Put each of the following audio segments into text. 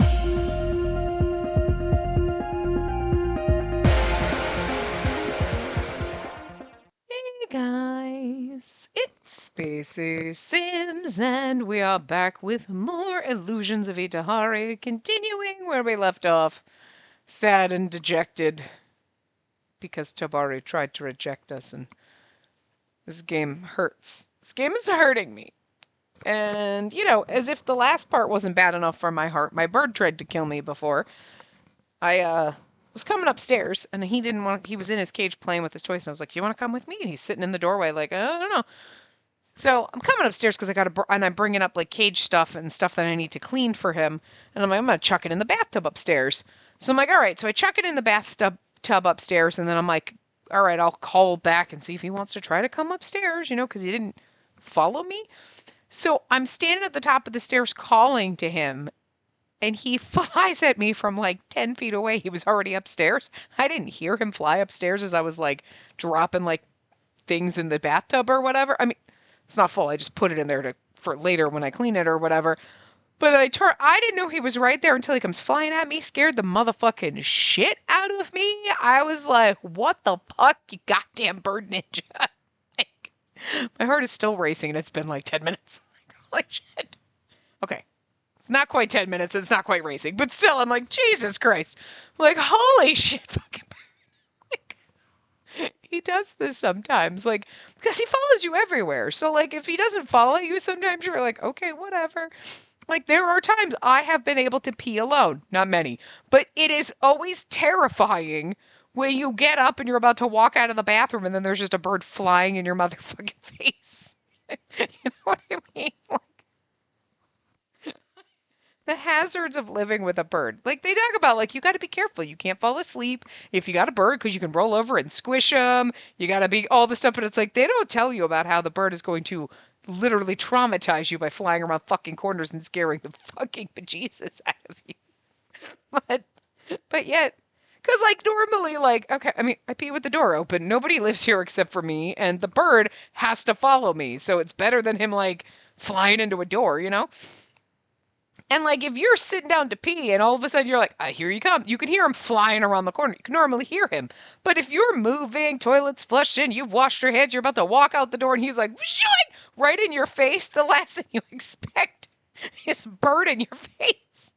Hey guys, it's Spacey Sims, and we are back with more Illusions of Itehari, continuing where we left off, sad and dejected, because Tabari tried to reject us, and this game hurts. This game is hurting me. And, you know, as if the last part wasn't bad enough for my heart, my bird tried to kill me before. I was coming upstairs, and he was in his cage playing with his toys, and I was like, "Do you want to come with me?" And he's sitting in the doorway like, "I don't know." So I'm coming upstairs because and I'm bringing up like cage stuff and stuff that I need to clean for him. And I'm like, I'm going to chuck it in the bathtub upstairs. So I'm like, all right. So I chuck it in the bathtub upstairs. And then I'm like, all right, I'll call back and see if he wants to try to come upstairs, you know, because he didn't follow me. So I'm standing at the top of the stairs calling to him. And he flies at me from like 10 feet away. He was already upstairs. I didn't hear him fly upstairs as I was like dropping like things in the bathtub or whatever. I mean, it's not full. I just put it in there for later when I clean it or whatever. But then I didn't know he was right there until he comes flying at me, scared the motherfucking shit out of me. I was like, what the fuck, you goddamn bird ninja? Like, my heart is still racing and it's been like 10 minutes. Like, holy shit. Okay. It's not quite 10 minutes. It's not quite racing. But still, I'm like, Jesus Christ. Like, holy shit, fucking he does this sometimes, like, because he follows you everywhere. So, like, if he doesn't follow you, sometimes you're like, okay, whatever. Like, there are times I have been able to pee alone. Not many. But it is always terrifying when you get up and you're about to walk out of the bathroom and then there's just a bird flying in your motherfucking face. You know what I mean? The hazards of living with a bird. Like they talk about, like you got to be careful. You can't fall asleep if you got a bird because you can roll over and squish them. You got to be all this stuff, but it's like they don't tell you about how the bird is going to literally traumatize you by flying around fucking corners and scaring the fucking bejesus out of you. But, but yet, because like normally, like okay, I mean, I pee with the door open. Nobody lives here except for me, and the bird has to follow me, so it's better than him like flying into a door, you know. And like if you're sitting down to pee and all of a sudden you're like, here you come, you can hear him flying around the corner. You can normally hear him. But if you're moving, toilet's flushed in, you've washed your hands, you're about to walk out the door and he's like, shooing right in your face, the last thing you expect is bird in your face.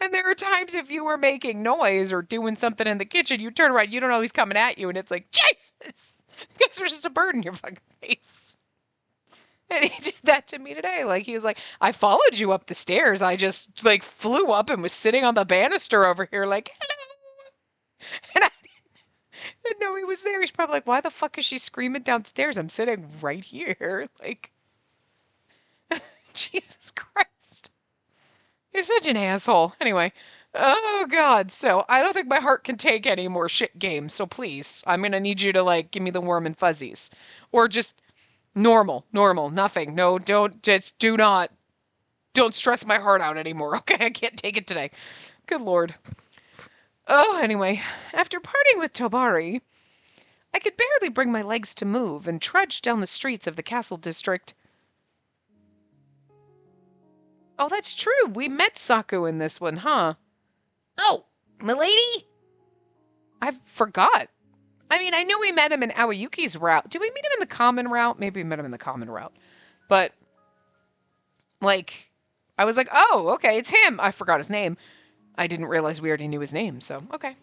And there are times if you were making noise or doing something in the kitchen, you turn around, you don't know he's coming at you, and it's like, Jesus! Because there's just a bird in your fucking face. And he did that to me today. Like, he was like, I followed you up the stairs. I just, like, flew up and was sitting on the banister over here, like, hello. And I didn't know he was there. He's probably like, why the fuck is she screaming downstairs? I'm sitting right here. Like, Jesus Christ. You're such an asshole. Anyway. Oh, God. So, I don't think my heart can take any more shit games. So, please, I'm going to need you to, like, give me the warm and fuzzies. Or just normal, nothing. No, don't stress my heart out anymore, okay? I can't take it today. Good Lord. Oh, anyway, after parting with Tobari, I could barely bring my legs to move and trudged down the streets of the castle district. Oh, that's true. We met Saku in this one, huh? Oh, milady? I forgot. I mean, I knew we met him in Aoyuki's route. Did we meet him in the common route? Maybe we met him in the common route. But, like, I was like, oh, okay, it's him. I forgot his name. I didn't realize we already knew his name, so okay.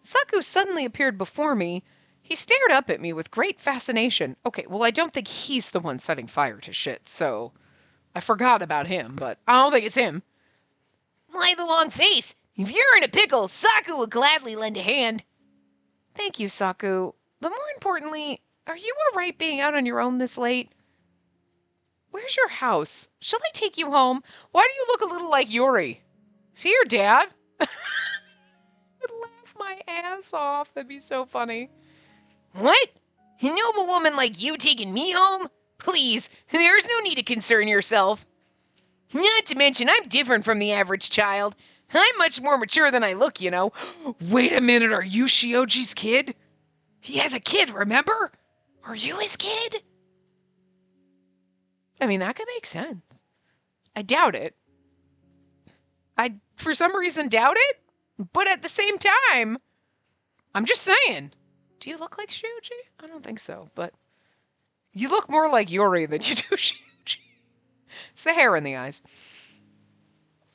Saku suddenly appeared before me. He stared up at me with great fascination. Okay, well, I don't think he's the one setting fire to shit, so I forgot about him, but I don't think it's him. Why the long face? If you're in a pickle, Saku will gladly lend a hand. Thank you, Saku. But more importantly, are you all right being out on your own this late? Where's your house? Shall I take you home? Why do you look a little like Yuri? Is he your dad? I'd laugh my ass off. That'd be so funny. What? A noble woman like you taking me home? Please, there's no need to concern yourself. Not to mention, I'm different from the average child. I'm much more mature than I look, you know. Wait a minute, are you Shioji's kid? He has a kid, remember? Are you his kid? I mean, that could make sense. I doubt it. I, for some reason, doubt it. But at the same time, I'm just saying. Do you look like Shuji? I don't think so, but you look more like Yuri than you do Shuji. It's the hair in the eyes.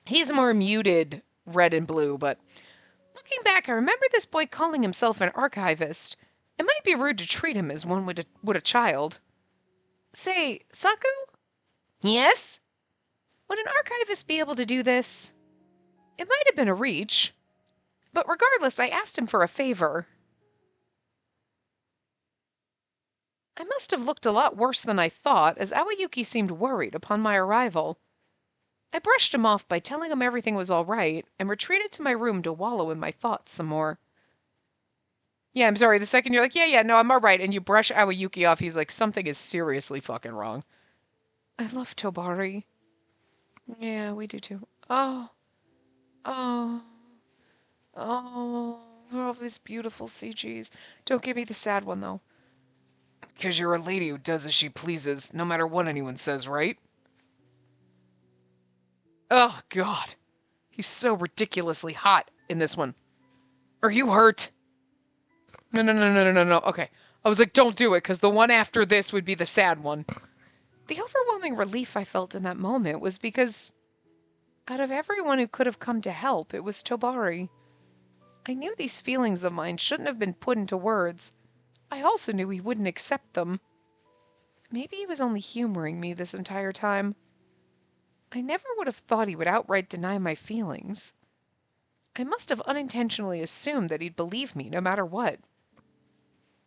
He's more muted red and blue, but looking back, I remember this boy calling himself an archivist. It might be rude to treat him as one would a child. Say, Saku? Yes? Would an archivist be able to do this? It might have been a reach. But regardless, I asked him for a favor. I must have looked a lot worse than I thought, as Aoyuki seemed worried upon my arrival. I brushed him off by telling him everything was all right, and retreated to my room to wallow in my thoughts some more. Yeah, I'm sorry, the second you're like, yeah, no, I'm all right, and you brush Aoyuki off, he's like, something is seriously fucking wrong. I love Tobari. Yeah, we do too. Oh, oh, oh, all these beautiful CGs. Don't give me the sad one, though. Because you're a lady who does as she pleases, no matter what anyone says, right? Oh, God. He's so ridiculously hot in this one. Are you hurt? No. Okay. I was like, don't do it, because the one after this would be the sad one. The overwhelming relief I felt in that moment was because out of everyone who could have come to help, it was Tobari. I knew these feelings of mine shouldn't have been put into words. I also knew he wouldn't accept them. Maybe he was only humoring me this entire time. I never would have thought he would outright deny my feelings. I must have unintentionally assumed that he'd believe me no matter what.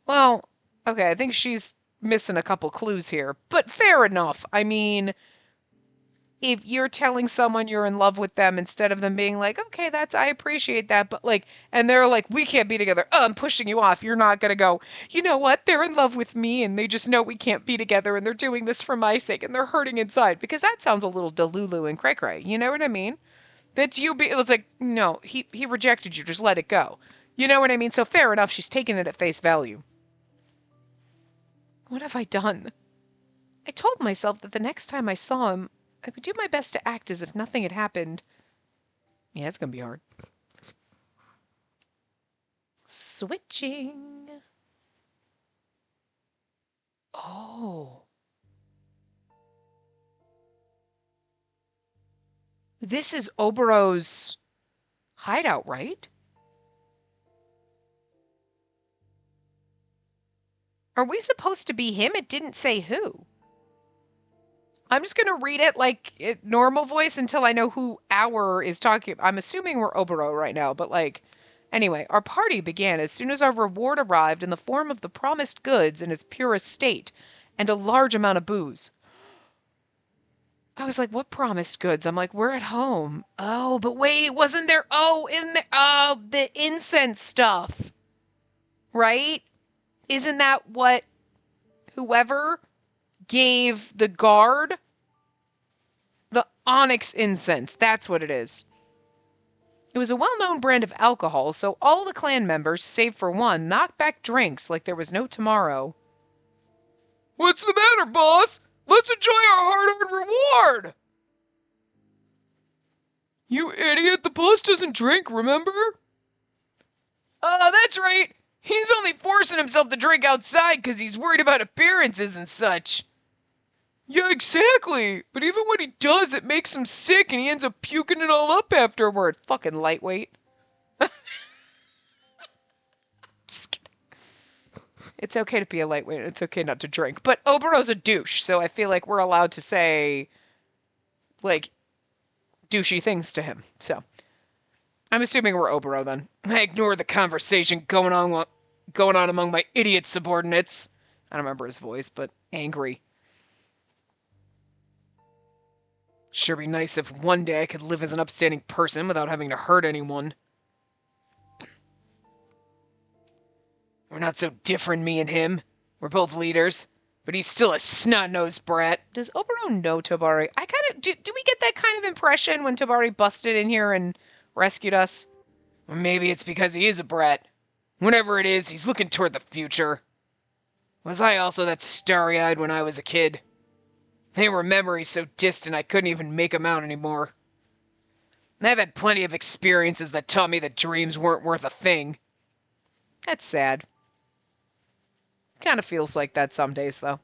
Well, okay, I think she's missing a couple clues here, but fair enough. I mean, if you're telling someone you're in love with them instead of them being like, okay, I appreciate that, but like, and they're like, we can't be together. Oh, I'm pushing you off. You're not going to go, you know what? They're in love with me and they just know we can't be together and they're doing this for my sake and they're hurting inside, because that sounds a little delulu and cray cray. You know what I mean? It's like, no, he rejected you. Just let it go. You know what I mean? So fair enough. She's taking it at face value. What have I done? I told myself that the next time I saw him, I would do my best to act as if nothing had happened. Yeah, it's gonna be hard. Switching. Oh. This is Obero's hideout, right? Are we supposed to be him? It didn't say who. I'm just going to read it like normal voice until I know who our is talking. I'm assuming we're Obero right now, but like, anyway, our party began as soon as our reward arrived in the form of the promised goods in its purest state and a large amount of booze. I was like, what promised goods? I'm like, we're at home. Oh, but wait, wasn't there? Oh, isn't there? Oh, the incense stuff. Right? Isn't that what whoever gave the guard? The onyx incense. That's what it is. It was a well-known brand of alcohol, so all the clan members, save for one, knocked back drinks like there was no tomorrow. What's the matter, boss? Let's enjoy our hard-earned reward! You idiot, the boss doesn't drink, remember? That's right. He's only forcing himself to drink outside because he's worried about appearances and such. Yeah, exactly. But even when he does, it makes him sick and he ends up puking it all up afterward. Fucking lightweight. Just kidding. It's okay to be a lightweight. It's okay not to drink. But Obero's a douche, so I feel like we're allowed to say, like, douchey things to him. So, I'm assuming we're Obero then. I ignore the conversation going on among my idiot subordinates. I don't remember his voice, but angry. Sure be nice if one day I could live as an upstanding person without having to hurt anyone. We're not so different, me and him. We're both leaders, but he's still a snot-nosed brat. Does Obero know Tobari? I kind of... Do we get that kind of impression when Tobari busted in here and rescued us? Or maybe it's because he is a brat. Whatever it is, he's looking toward the future. Was I also that starry-eyed when I was a kid? They were memories so distant I couldn't even make them out anymore. I've had plenty of experiences that taught me that dreams weren't worth a thing. That's sad. Kind of feels like that some days, though.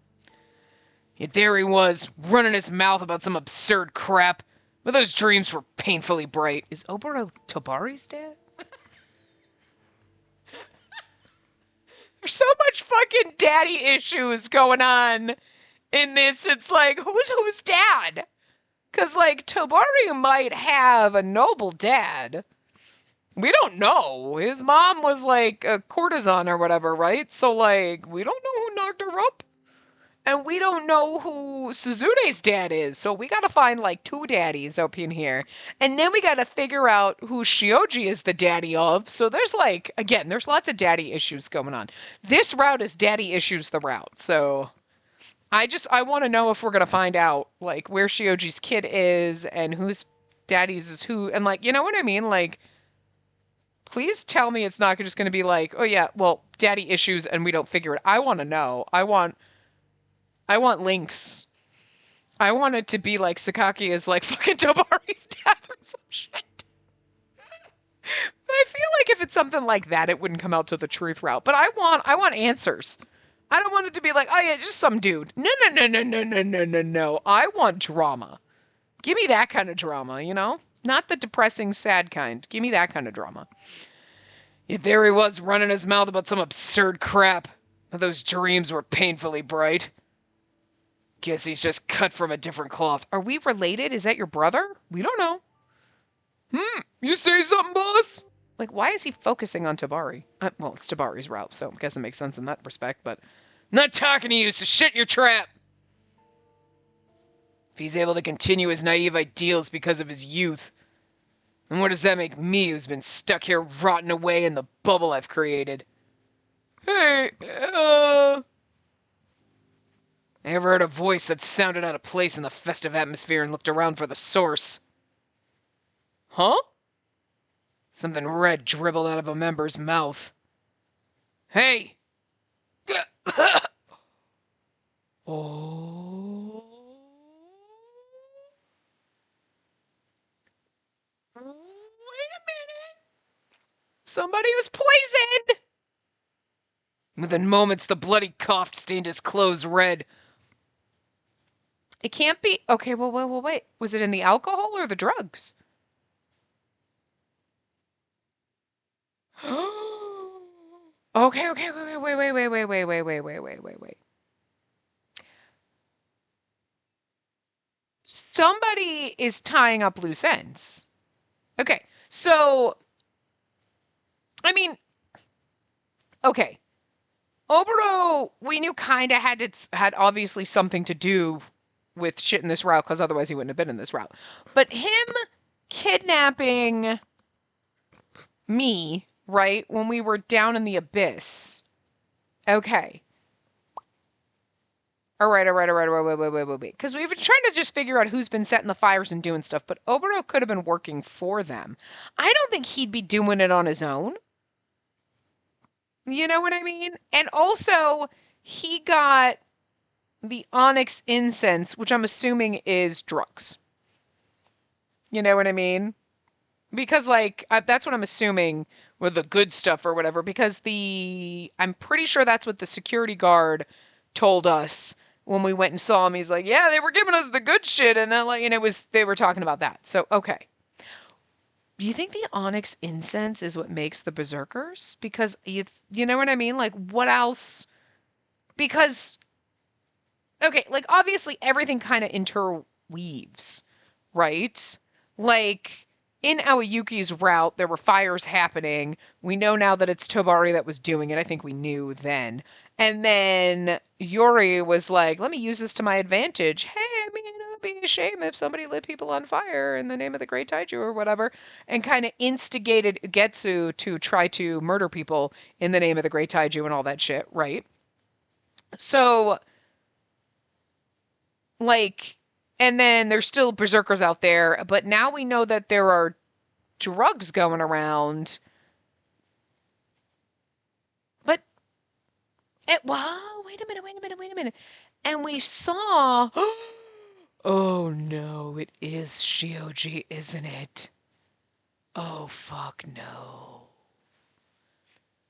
Yet there he was, running his mouth about some absurd crap, but those dreams were painfully bright. Is Oboro Tobari's dad? There's so much fucking daddy issues going on in this. It's like, who's dad? Because, like, Tobari might have a noble dad. We don't know. His mom was, like, a courtesan or whatever, right? So, like, we don't know who knocked her up. And we don't know who Suzune's dad is, so we gotta find like two daddies up in here. And then we gotta figure out who Shioji is the daddy of. So there's like, again, there's lots of daddy issues going on. This route is daddy issues the route. So I want to know if we're gonna find out like where Shioji's kid is and whose daddies is who. And like, you know what I mean? Like, please tell me it's not just gonna be like, oh yeah, well, daddy issues and we don't figure it. I want to know. I want links. I want it to be like Sakaki is like fucking Tobari's dad or some shit. I feel like if it's something like that, it wouldn't come out to the truth route. But I want answers. I don't want it to be like, oh yeah, just some dude. No, no, no, no, no, no, no, no, no. I want drama. Give me that kind of drama, you know? Not the depressing, sad kind. Give me that kind of drama. Yet there he was, running his mouth about some absurd crap. Those dreams were painfully bright. Guess he's just cut from a different cloth. Are we related? Is that your brother? We don't know. You say something, boss? Like, why is he focusing on Tabari? Well, it's Tabari's route, so I guess it makes sense in that respect, but... I'm not talking to you, so shut your trap! If he's able to continue his naive ideals because of his youth, then what does that make me who's been stuck here rotting away in the bubble I've created? Hey, I ever heard a voice that sounded out of place in the festive atmosphere and looked around for the source. Huh? Something red dribbled out of a member's mouth. Hey! Oh. Wait a minute! Somebody was poisoned! Within moments, the bloody cough stained his clothes red. It can't be... Okay, well, wait. Was it in the alcohol or the drugs? Okay, wait. Somebody is tying up loose ends. Okay, so... I mean... Okay. Oboro, we knew kind of had obviously something to do with shit in this route, because otherwise he wouldn't have been in this route. But him kidnapping me, right, when we were down in the abyss. Okay. All right, wait. Because we've been trying to just figure out who's been setting the fires and doing stuff, but Oboro could have been working for them. I don't think he'd be doing it on his own. You know what I mean? And also, he got the onyx incense, which I'm assuming is drugs. You know what I mean? Because, like, that's what I'm assuming with the good stuff or whatever. Because I'm pretty sure that's what the security guard told us when we went and saw him. He's like, yeah, they were giving us the good shit. And then, like, and they were talking about that. So, okay. Do you think the onyx incense is what makes the berserkers? Because you know what I mean? Like, what else? Because, okay, like, obviously everything kind of interweaves, right? Like, in Aoyuki's route, there were fires happening. We know now that it's Tobari that was doing it. I think we knew then. And then Yuri was like, let me use this to my advantage. Hey, I mean, it would be a shame if somebody lit people on fire in the name of the Great Taiju or whatever, and kind of instigated Getsu to try to murder people in the name of the Great Taiju and all that shit, right? So, like, and then there's still berserkers out there, but now we know that there are drugs going around. But, wait a minute. And we saw, oh no, it is Shioji, isn't it? Oh, fuck no.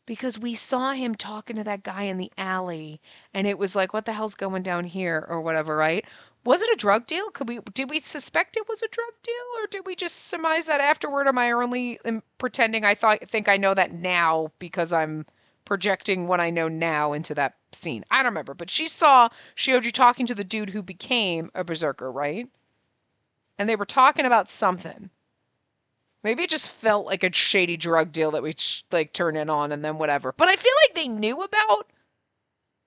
Because we saw him talking to that guy in the alley, and it was like, what the hell's going down here, or whatever, right? Was it a drug deal? Did we suspect it was a drug deal, or did we just surmise that afterward? Am I only pretending think I know that now because I'm projecting what I know now into that scene? I don't remember, but she saw Shioji talking to the dude who became a berserker, right? And they were talking about something. Maybe it just felt like a shady drug deal that we like turn in on and then whatever. But I feel like they knew about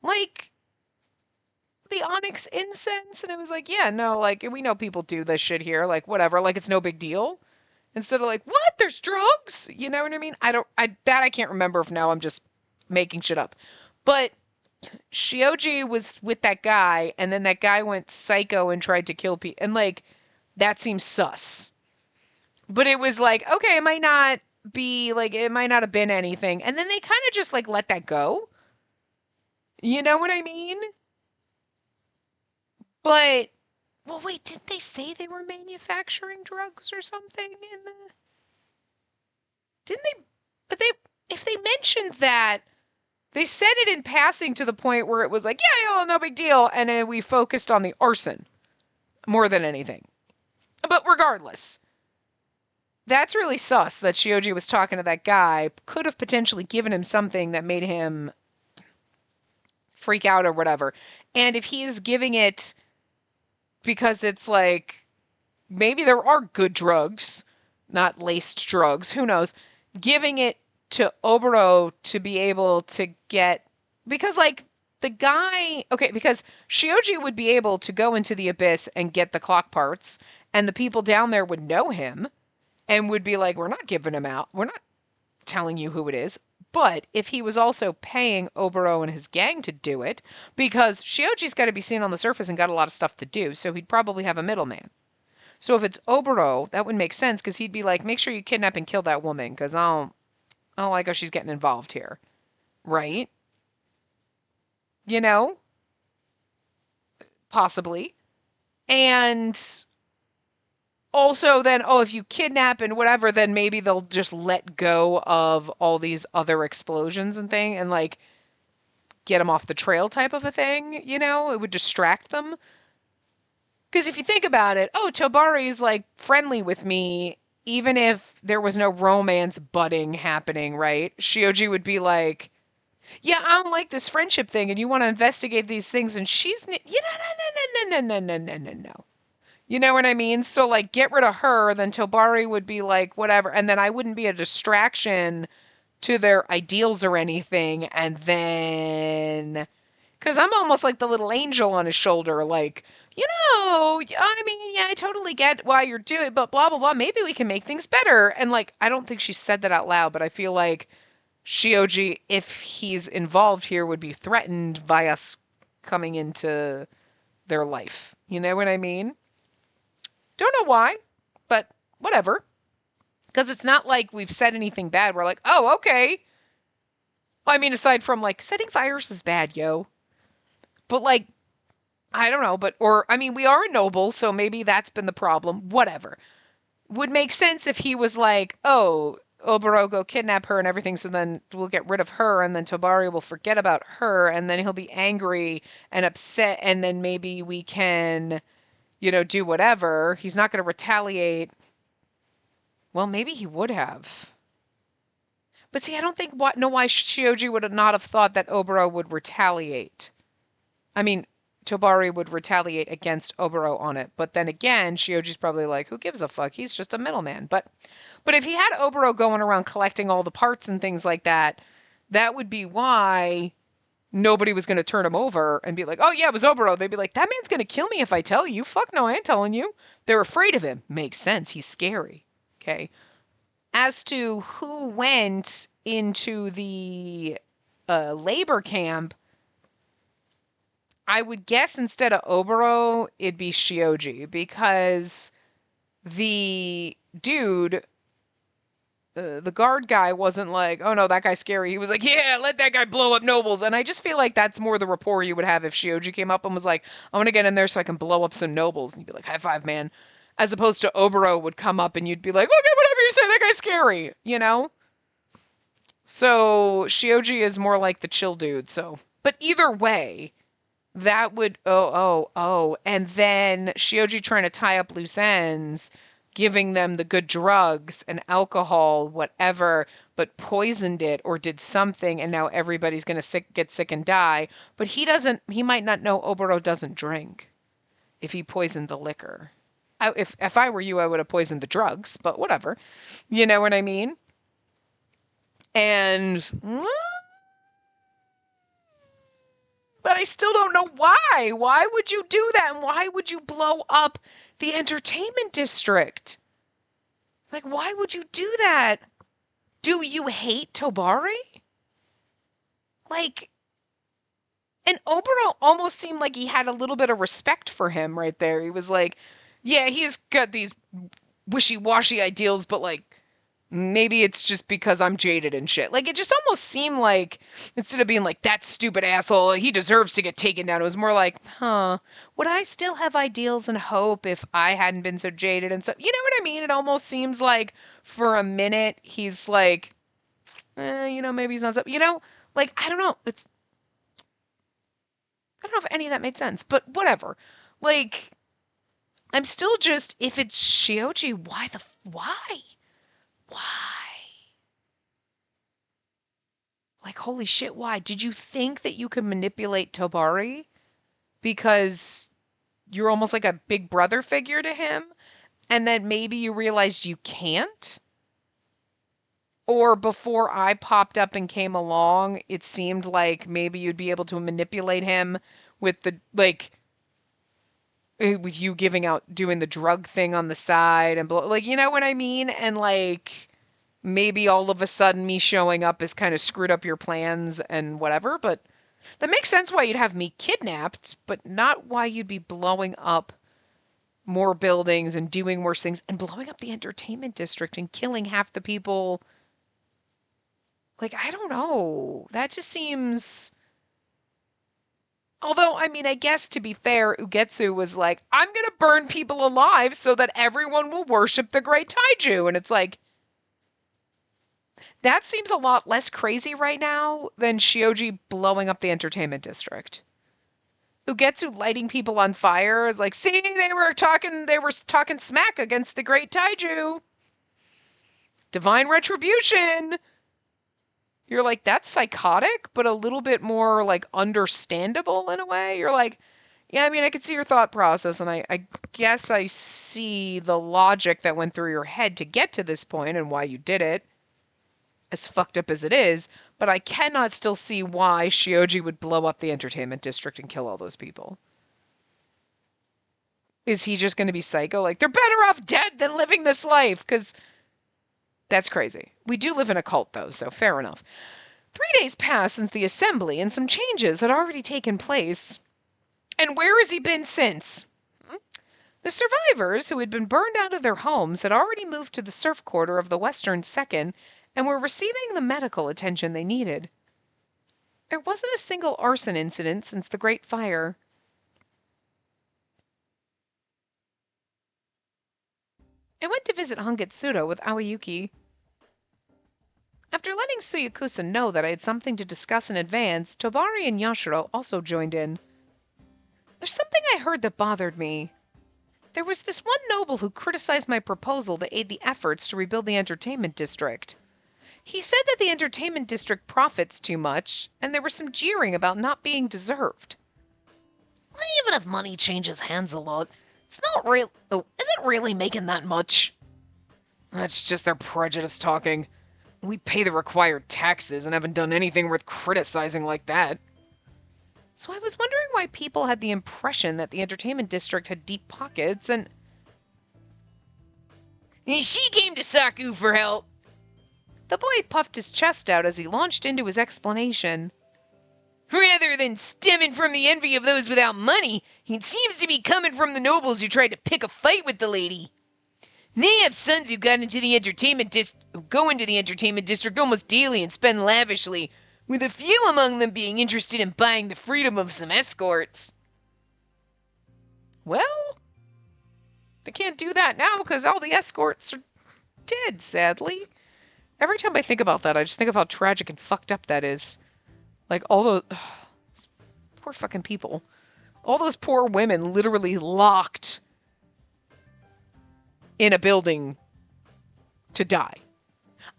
like the onyx incense and it was like, yeah, no, like we know people do this shit here, like whatever, like it's no big deal. Instead of like, what? There's drugs? You know what I mean? I can't remember if now I'm just making shit up. But Shioji was with that guy and then that guy went psycho and tried to kill people and like that seems sus. But it was like, okay, it might not be like it might not have been anything. And then they kind of just like let that go. You know what I mean? But well, wait, didn't they say they were manufacturing drugs or something in the Didn't they but they if they mentioned that they said it in passing to the point where it was like, yeah, no big deal and then we focused on the arson more than anything. But regardless, that's really sus that Shioji was talking to that guy. Could have potentially given him something that made him freak out or whatever. And if he's giving it because it's like, maybe there are good drugs, not laced drugs, who knows, giving it to Oboro to be able to get, because like the guy, okay, because Shioji would be able to go into the abyss and get the clock parts, and the people down there would know him and would be like, we're not giving him out. We're not telling you who it is. But if he was also paying Oboro and his gang to do it, because Shioji's got to be seen on the surface and got a lot of stuff to do, so he'd probably have a middleman. So if it's Oboro, that would make sense because he'd be like, make sure you kidnap and kill that woman because I don't like how she's getting involved here. Right? You know? Possibly. And also then, oh, if you kidnap and whatever, then maybe they'll just let go of all these other explosions and thing and like get them off the trail type of a thing, you know? It would distract them. Because if you think about it, oh, Tobari's like friendly with me, even if there was no romance budding happening, right? Shioji would be like, yeah, I don't like this friendship thing, and you want to investigate these things, and she's, you know, no, no, no, no, no, no, no, no, no. You know what I mean? So, like, get rid of her, then Tobari would be like, whatever, and then I wouldn't be a distraction to their ideals or anything, and then because I'm almost like the little angel on his shoulder, like, I mean, yeah, I totally get why you're doing it, but blah, blah, blah. Maybe we can make things better. And, like, I don't think she said that out loud, but I feel like Shioji, if he's involved here, would be threatened by us coming into their life. You know what I mean? Don't know why, but whatever. Because it's not like we've said anything bad. We're like, oh, okay. Well, I mean, aside from, like, setting fires is bad, yo. But, like, I don't know, I mean, we are a noble, so maybe that's been the problem. Whatever. Would make sense if he was like, oh, Oboro go kidnap her and everything, so then we'll get rid of her, and then Tobari will forget about her, and then he'll be angry and upset, and then maybe we can, do whatever. He's not going to retaliate. Well, maybe he would have. But see, I don't know why Shioji would not have thought that Oboro would retaliate. I mean, Tobari would retaliate against Oboro on it. But then again, Shioji's probably like, who gives a fuck? He's just a middleman. But if he had Oboro going around collecting all the parts and things like that, that would be why nobody was going to turn him over and be like, oh yeah, it was Oboro. They'd be like, that man's going to kill me if I tell you. Fuck no, I ain't telling you. They're afraid of him. Makes sense. He's scary. Okay. As to who went into the labor camp, I would guess instead of Oboro, it'd be Shioji because the dude, the guard guy wasn't like, oh no, that guy's scary. He was like, yeah, let that guy blow up nobles. And I just feel like that's more the rapport you would have if Shioji came up and was like, I want to get in there so I can blow up some nobles. And you'd be like, high five, man. As opposed to Oboro would come up and you'd be like, okay, whatever, you say that guy's scary, you know? So Shioji is more like the chill dude, so. But either way, that would, and then Shioji trying to tie up loose ends, giving them the good drugs and alcohol, whatever, but poisoned it or did something, and now everybody's going to get sick and die. But he might not know Oboro doesn't drink if he poisoned the liquor. If I were you, I would have poisoned the drugs, but whatever. You know what I mean? And but I still don't know why. Why would you do that? And why would you blow up the entertainment district? Like, why would you do that? Do you hate Tobari? Like, and Obero almost seemed like he had a little bit of respect for him right there. He was like, yeah, he's got these wishy-washy ideals, but like, maybe it's just because I'm jaded and shit. Like, it just almost seemed like, instead of being like, that stupid asshole, he deserves to get taken down, it was more like, would I still have ideals and hope if I hadn't been so jaded and so, you know what I mean? It almost seems like for a minute, he's like, maybe he's not so, like, I don't know. I don't know if any of that made sense, but whatever. Like, I'm still just, if it's Shioji, why? Why? Like, holy shit, why? Did you think that you could manipulate Tobari because you're almost like a big brother figure to him? And then maybe you realized you can't? Or before I popped up and came along, it seemed like maybe you'd be able to manipulate him with with you doing the drug thing on the side and like, you know what I mean? And like, maybe all of a sudden me showing up has kind of screwed up your plans and whatever, but that makes sense why you'd have me kidnapped, but not why you'd be blowing up more buildings and doing worse things and blowing up the entertainment district and killing half the people. Like, I don't know. That just seems. Although, I mean, I guess to be fair, Ugetsu was like, I'm going to burn people alive so that everyone will worship the great Taiju. And it's like, that seems a lot less crazy right now than Shioji blowing up the entertainment district. Ugetsu lighting people on fire is like, see, they were talking smack against the great Taiju. Divine retribution. You're like, that's psychotic, but a little bit more like understandable in a way. You're like, yeah, I mean, I could see your thought process, and I guess I see the logic that went through your head to get to this point and why you did it, as fucked up as it is, but I cannot still see why Shioji would blow up the entertainment district and kill all those people. Is he just going to be psycho? Like, they're better off dead than living this life, because that's crazy. We do live in a cult, though, so fair enough. 3 days passed since the assembly, and some changes had already taken place. And where has he been since? The survivors, who had been burned out of their homes, had already moved to the surf quarter of the Western Second and were receiving the medical attention they needed. There wasn't a single arson incident since the Great Fire. I went to visit Hangetsudo with Aoyuki. After letting Suyakusa know that I had something to discuss in advance, Tobari and Yashiro also joined in. There's something I heard that bothered me. There was this one noble who criticized my proposal to aid the efforts to rebuild the entertainment district. He said that the entertainment district profits too much, and there was some jeering about not being deserved. Even if money changes hands a lot, it's not real. Oh, is it really making that much? That's just their prejudice talking. We pay the required taxes and haven't done anything worth criticizing like that. So I was wondering why people had the impression that the entertainment district had deep pockets and she came to Saku for help. The boy puffed his chest out as he launched into his explanation. Rather than stemming from the envy of those without money, it seems to be coming from the nobles who tried to pick a fight with the lady. They have sons who go into the entertainment district almost daily and spend lavishly, with a few among them being interested in buying the freedom of some escorts. Well, they can't do that now because all the escorts are dead, sadly. Every time I think about that, I just think of how tragic and fucked up that is. Like, all those poor fucking people. All those poor women literally locked in a building to die.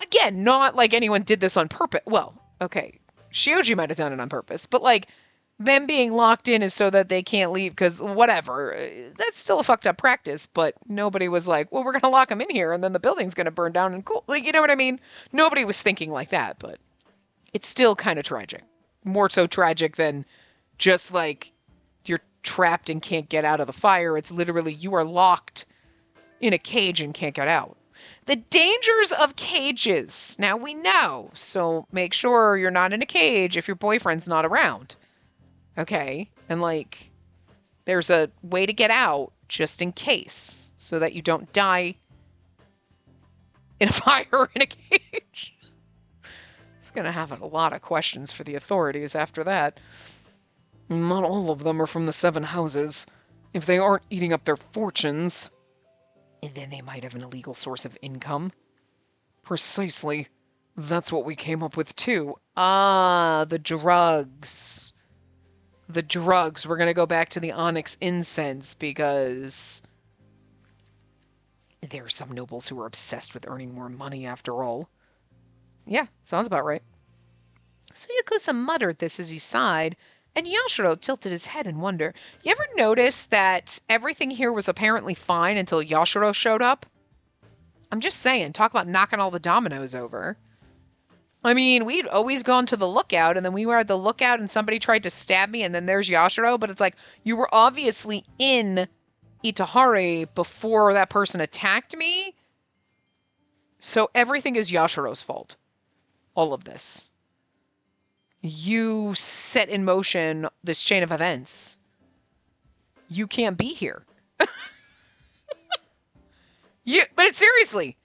Again, not like anyone did this on purpose. Well, okay, Shioji might have done it on purpose, but like them being locked in is so that they can't leave because whatever. That's still a fucked up practice, but nobody was like, well, we're going to lock them in here and then the building's going to burn down and cool. Like, you know what I mean? Nobody was thinking like that, but it's still kind of tragic. More so tragic than just like you're trapped and can't get out of the fire. It's literally you are locked in a cage and can't get out. The dangers of cages. Now we know, so make sure you're not in a cage if your boyfriend's not around. Okay? And like, there's a way to get out just in case so that you don't die in a fire in a cage. It's going to have a lot of questions for the authorities after that. Not all of them are from the 7 houses. If they aren't eating up their fortunes, and then they might have an illegal source of income. Precisely. That's what we came up with too. Ah, the drugs. The drugs. We're going to go back to the onyx incense because there are some nobles who are obsessed with earning more money after all. Yeah, sounds about right. So Yakuza muttered this as he sighed, and Yashiro tilted his head in wonder. You ever notice that everything here was apparently fine until Yashiro showed up? I'm just saying, talk about knocking all the dominoes over. I mean, we'd always gone to the lookout, and then we were at the lookout and somebody tried to stab me, and then there's Yashiro, but it's like, you were obviously in Itehari before that person attacked me, so everything is Yashiro's fault. All of this. You set in motion this chain of events. You can't be here. But seriously,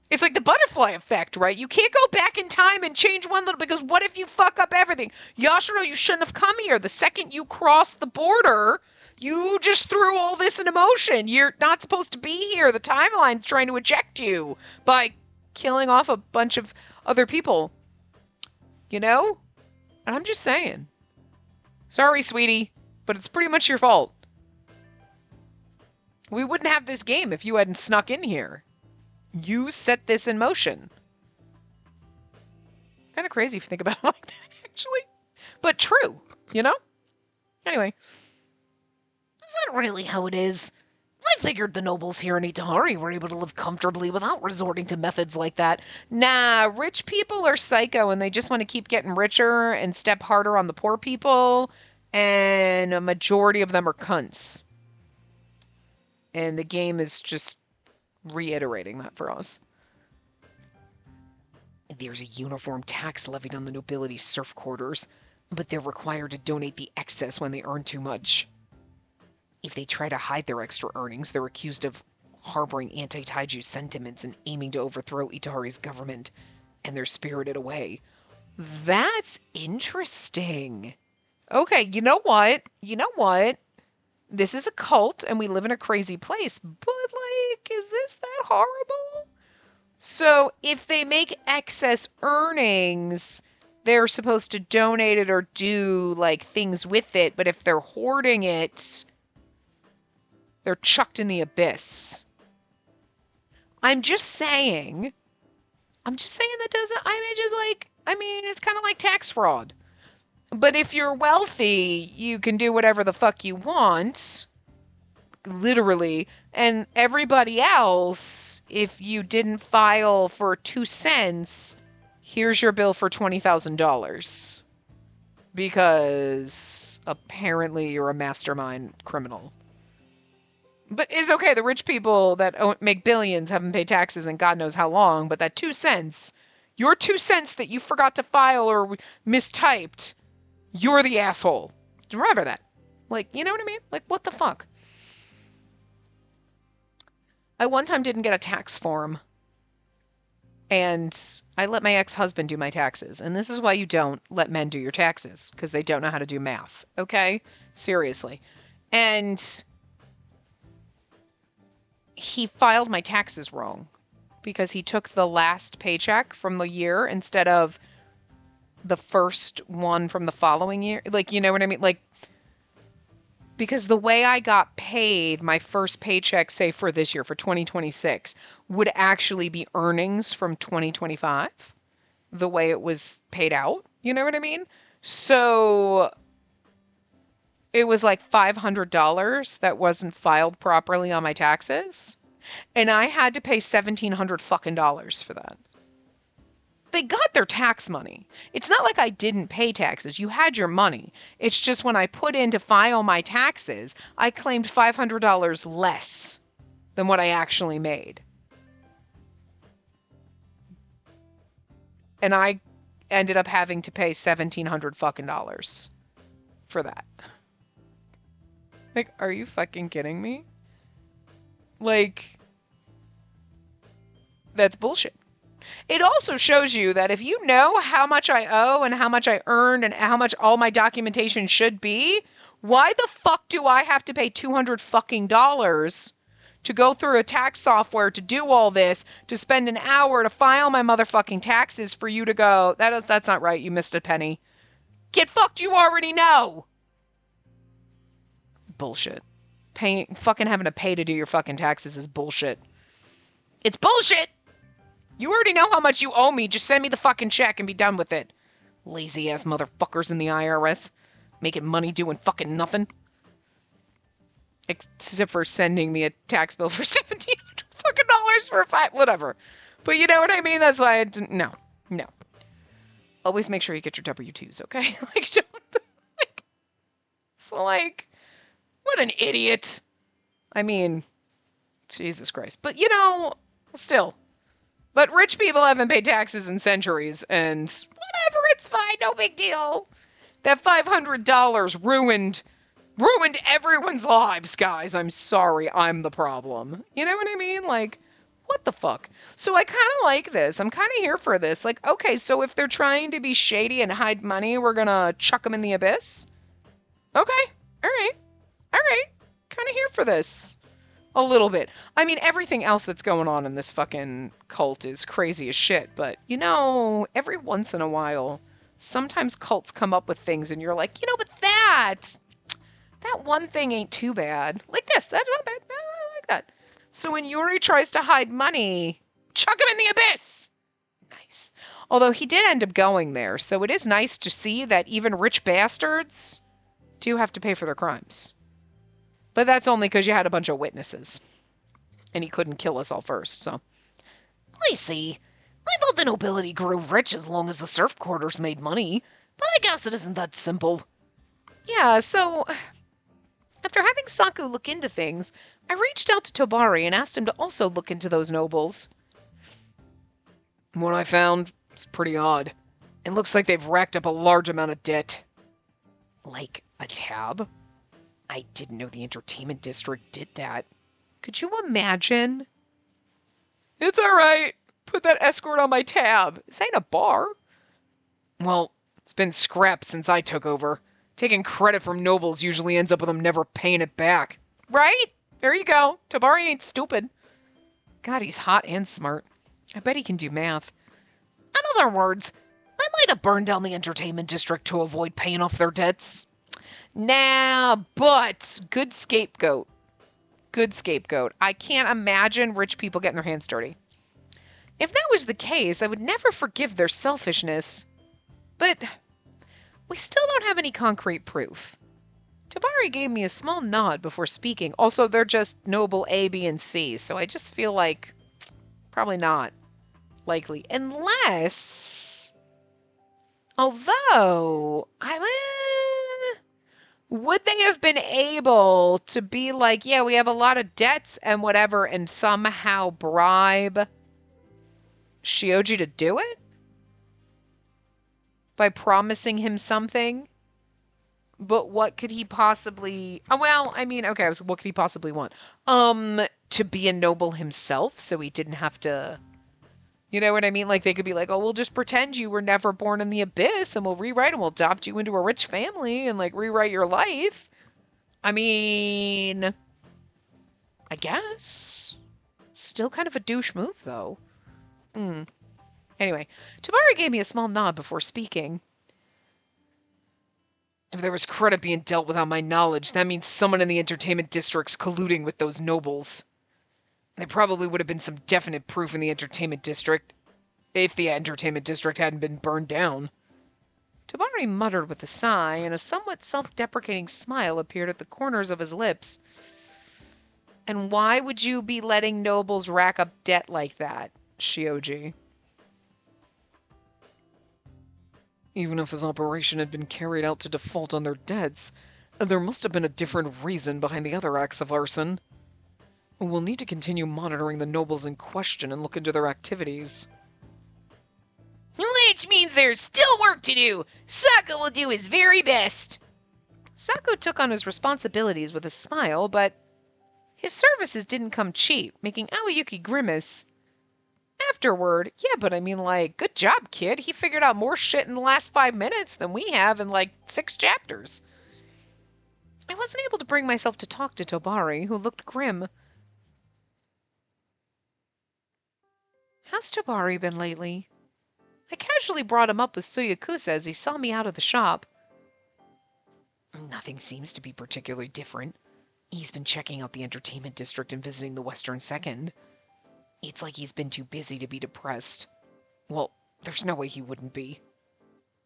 it's like the butterfly effect, right? You can't go back in time and change one little, because what if you fuck up everything? Yashiro, you shouldn't have come here. The second you crossed the border, you just threw all this into motion. You're not supposed to be here. The timeline's trying to eject you by killing off a bunch of other people. You know? And I'm just saying. Sorry, sweetie, but it's pretty much your fault. We wouldn't have this game if you hadn't snuck in here. You set this in motion. Kind of crazy if you think about it like that, actually. But true, you know? Anyway. Is that really how it is? I figured the nobles here in Itehari were able to live comfortably without resorting to methods like that. Nah, rich people are psycho and they just want to keep getting richer and step harder on the poor people. And a majority of them are cunts. And the game is just reiterating that for us. There's a uniform tax levied on the nobility's serf quarters, but they're required to donate the excess when they earn too much. If they try to hide their extra earnings, they're accused of harboring anti-Taiju sentiments and aiming to overthrow Itehari's government, and they're spirited away. That's interesting. Okay, you know what? This is a cult, and we live in a crazy place, but, like, is this that horrible? So, if they make excess earnings, they're supposed to donate it or do, like, things with it, but if they're hoarding it, they're chucked in the abyss. I'm just saying that doesn't, it's kind of like tax fraud. But if you're wealthy, you can do whatever the fuck you want, literally. And everybody else, if you didn't file for 2 cents, here's your bill for $20,000. Because apparently you're a mastermind criminal. But it's okay, the rich people that make billions haven't paid taxes in God knows how long, but that 2 cents, your 2 cents that you forgot to file or mistyped, you're the asshole. Remember that. Like, you know what I mean? Like, what the fuck? I one time didn't get a tax form, and I let my ex-husband do my taxes. And this is why you don't let men do your taxes, because they don't know how to do math, okay? Seriously. And he filed my taxes wrong because he took the last paycheck from the year instead of the first one from the following year. Like, you know what I mean? Like, because the way I got paid, my first paycheck, say for this year, for 2026, would actually be earnings from 2025, the way it was paid out. You know what I mean? So it was like $500 that wasn't filed properly on my taxes. And I had to pay $1,700 fucking dollars for that. They got their tax money. It's not like I didn't pay taxes. You had your money. It's just when I put in to file my taxes, I claimed $500 less than what I actually made. And I ended up having to pay $1,700 fucking dollars for that. Like, are you fucking kidding me? Like, that's bullshit. It also shows you that if you know how much I owe and how much I earned and how much all my documentation should be, why the fuck do I have to pay $200 fucking dollars to go through a tax software to do all this, to spend an hour to file my motherfucking taxes for you to go, that's not right, you missed a penny. Get fucked, you already know. Bullshit. Fucking having to pay to do your fucking taxes is bullshit. It's bullshit! You already know how much you owe me. Just send me the fucking check and be done with it. Lazy ass motherfuckers in the IRS. Making money doing fucking nothing. Except for sending me a tax bill for $1,700 fucking dollars for whatever. But you know what I mean? That's why I didn't. No. Always make sure you get your W-2s, okay? Like, don't. Like, so, like, what an idiot. I mean, Jesus Christ. But, you know, still. But rich people haven't paid taxes in centuries, and whatever, it's fine, no big deal. That $500 ruined everyone's lives, guys. I'm sorry, I'm the problem. You know what I mean? Like, what the fuck? So I kind of like this. I'm kind of here for this. Like, okay, so if they're trying to be shady and hide money, we're gonna chuck them in the abyss? Okay, all right. Kind of here for this. A little bit. I mean, everything else that's going on in this fucking cult is crazy as shit. But, you know, every once in a while, sometimes cults come up with things and you're like, you know, but that one thing ain't too bad. Like this, that's not bad. I like that. So when Yuri tries to hide money, chuck him in the abyss. Nice. Although he did end up going there. So it is nice to see that even rich bastards do have to pay for their crimes. But that's only because you had a bunch of witnesses. And he couldn't kill us all first, so. I see. I thought the nobility grew rich as long as the serf quarters made money. But I guess it isn't that simple. Yeah, so after having Saku look into things, I reached out to Tobari and asked him to also look into those nobles. What I found is pretty odd. It looks like they've racked up a large amount of debt. Like a tab? I didn't know the entertainment district did that. Could you imagine? It's all right. Put that escort on my tab. This ain't a bar. Well, it's been scrapped since I took over. Taking credit from nobles usually ends up with them never paying it back. Right? There you go. Tabari ain't stupid. God, he's hot and smart. I bet he can do math. In other words, I might have burned down the entertainment district to avoid paying off their debts. Nah, but good scapegoat. Good scapegoat. I can't imagine rich people getting their hands dirty. If that was the case, I would never forgive their selfishness. But we still don't have any concrete proof. Tabari gave me a small nod before speaking. Also, they're just noble A, B, and C, so I just feel like probably not likely. Unless, although, would they have been able to be like, yeah, we have a lot of debts and whatever, and somehow bribe Shioji to do it? By promising him something? But what could he possibly... well, I mean, okay, what could he possibly want? To be a noble himself, so he didn't have to... You know what I mean? Like, they could be like, oh, we'll just pretend you were never born in the abyss, and we'll rewrite and we'll adopt you into a rich family and, like, rewrite your life. I mean... I guess. Still kind of a douche move, though. Anyway, Tabari gave me a small nod before speaking. If there was credit being dealt without my knowledge, that means someone in the entertainment district's colluding with those nobles. There probably would have been some definite proof in the entertainment district, if the entertainment district hadn't been burned down. Tabari muttered with a sigh, and a somewhat self-deprecating smile appeared at the corners of his lips. And why would you be letting nobles rack up debt like that, Shioji? Even if his operation had been carried out to default on their debts, there must have been a different reason behind the other acts of arson. We'll need to continue monitoring the nobles in question and look into their activities. Which means there's still work to do. Sako will do his very best. Sako took on his responsibilities with a smile, but his services didn't come cheap, making Aoyuki grimace. Afterward, yeah, but I mean, good job, kid. He figured out more shit in the last 5 minutes than we have in 6 chapters. I wasn't able to bring myself to talk to Tobari, who looked grim. How's Tobari been lately? I casually brought him up with Suyakusa as he saw me out of the shop. Nothing seems to be particularly different. He's been checking out the entertainment district and visiting the Western Second. It's like he's been too busy to be depressed. Well, there's no way he wouldn't be.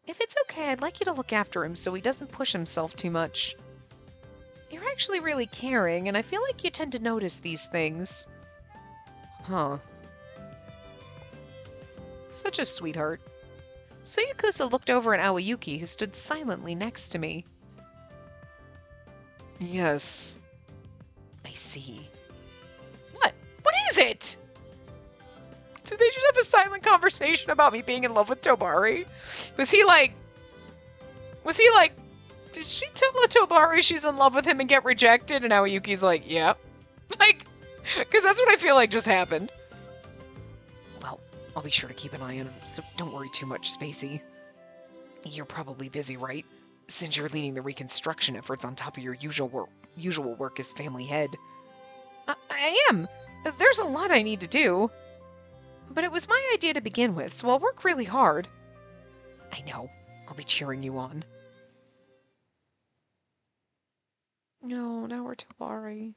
If it's okay, I'd like you to look after him so he doesn't push himself too much. You're actually really caring, and I feel like you tend to notice these things. Huh. Such a sweetheart. Suyakusa looked over at Aoyuki, who stood silently next to me. Yes. I see. What? What is it? Did they just have a silent conversation about me being in love with Tobari? Was he like, did she tell Tobari she's in love with him and get rejected? And Aoyuki's like, yep. Because that's what I feel like just happened. Well, I'll be sure to keep an eye on him, so don't worry too much, Spacey. You're probably busy, right? Since you're leading the reconstruction efforts on top of your usual work as family head. I am. There's a lot I need to do. But it was my idea to begin with, so I'll work really hard. I know. I'll be cheering you on. No, now we're Tabari.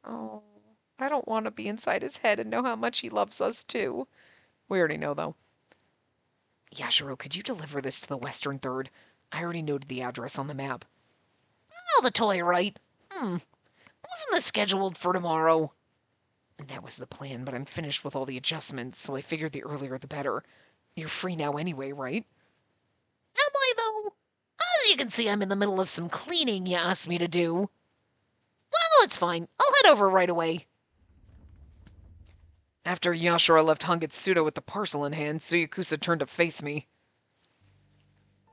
Oh, I don't want to be inside his head and know how much he loves us, too. We already know, though. Yashiro, could you deliver this to the Western Third? I already noted the address on the map. Oh, the toy, right? Wasn't this scheduled for tomorrow? That was the plan, but I'm finished with all the adjustments, so I figured the earlier the better. You're free now anyway, right? Am I, though? As you can see, I'm in the middle of some cleaning you asked me to do. Well, it's fine. I'll head over right away. After Yashiro left Hangitsuda with the parcel in hand, Suyakusa turned to face me.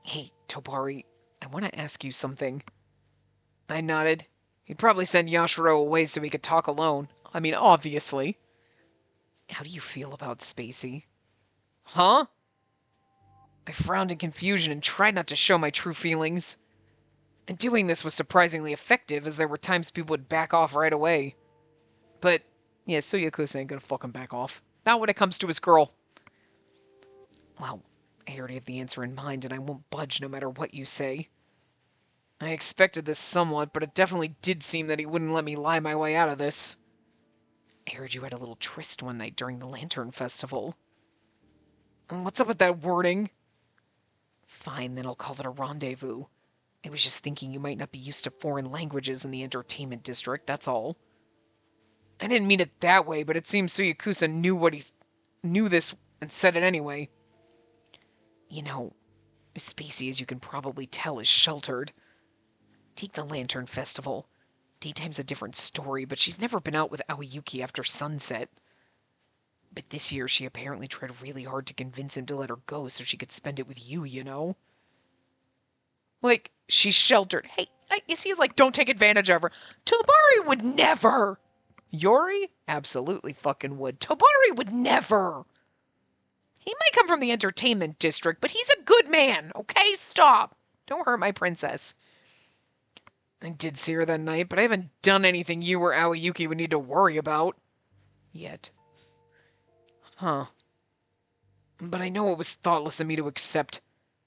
Hey, Tobari, I want to ask you something. I nodded. He'd probably send Yashiro away so he could talk alone. I mean, obviously. How do you feel about Spacey? Huh? I frowned in confusion and tried not to show my true feelings. And doing this was surprisingly effective, as there were times people would back off right away. But, yeah, Suyakusa ain't gonna fucking back off. Not when it comes to his girl. Well, I already have the answer in mind, and I won't budge no matter what you say. I expected this somewhat, but it definitely did seem that he wouldn't let me lie my way out of this. I heard you had a little tryst one night during the Lantern Festival. What's up with that wording? Fine, then I'll call it a rendezvous. I was just thinking you might not be used to foreign languages in the entertainment district, that's all. I didn't mean it that way, but it seems Suyakusa knew this and said it anyway. You know, Spacey, as you can probably tell, is sheltered. Take the Lantern Festival. Daytime's a different story, but she's never been out with Aoyuki after sunset. But this year she apparently tried really hard to convince him to let her go so she could spend it with you, you know? She's sheltered. Hey, you see, it's don't take advantage of her. Tobari would never! Yori? Absolutely fucking would. Tobari would never! He might come from the entertainment district, but he's a good man, okay? Stop! Don't hurt my princess. I did see her that night, but I haven't done anything you or Aoyuki would need to worry about. Yet. Huh. But I know it was thoughtless of me to accept.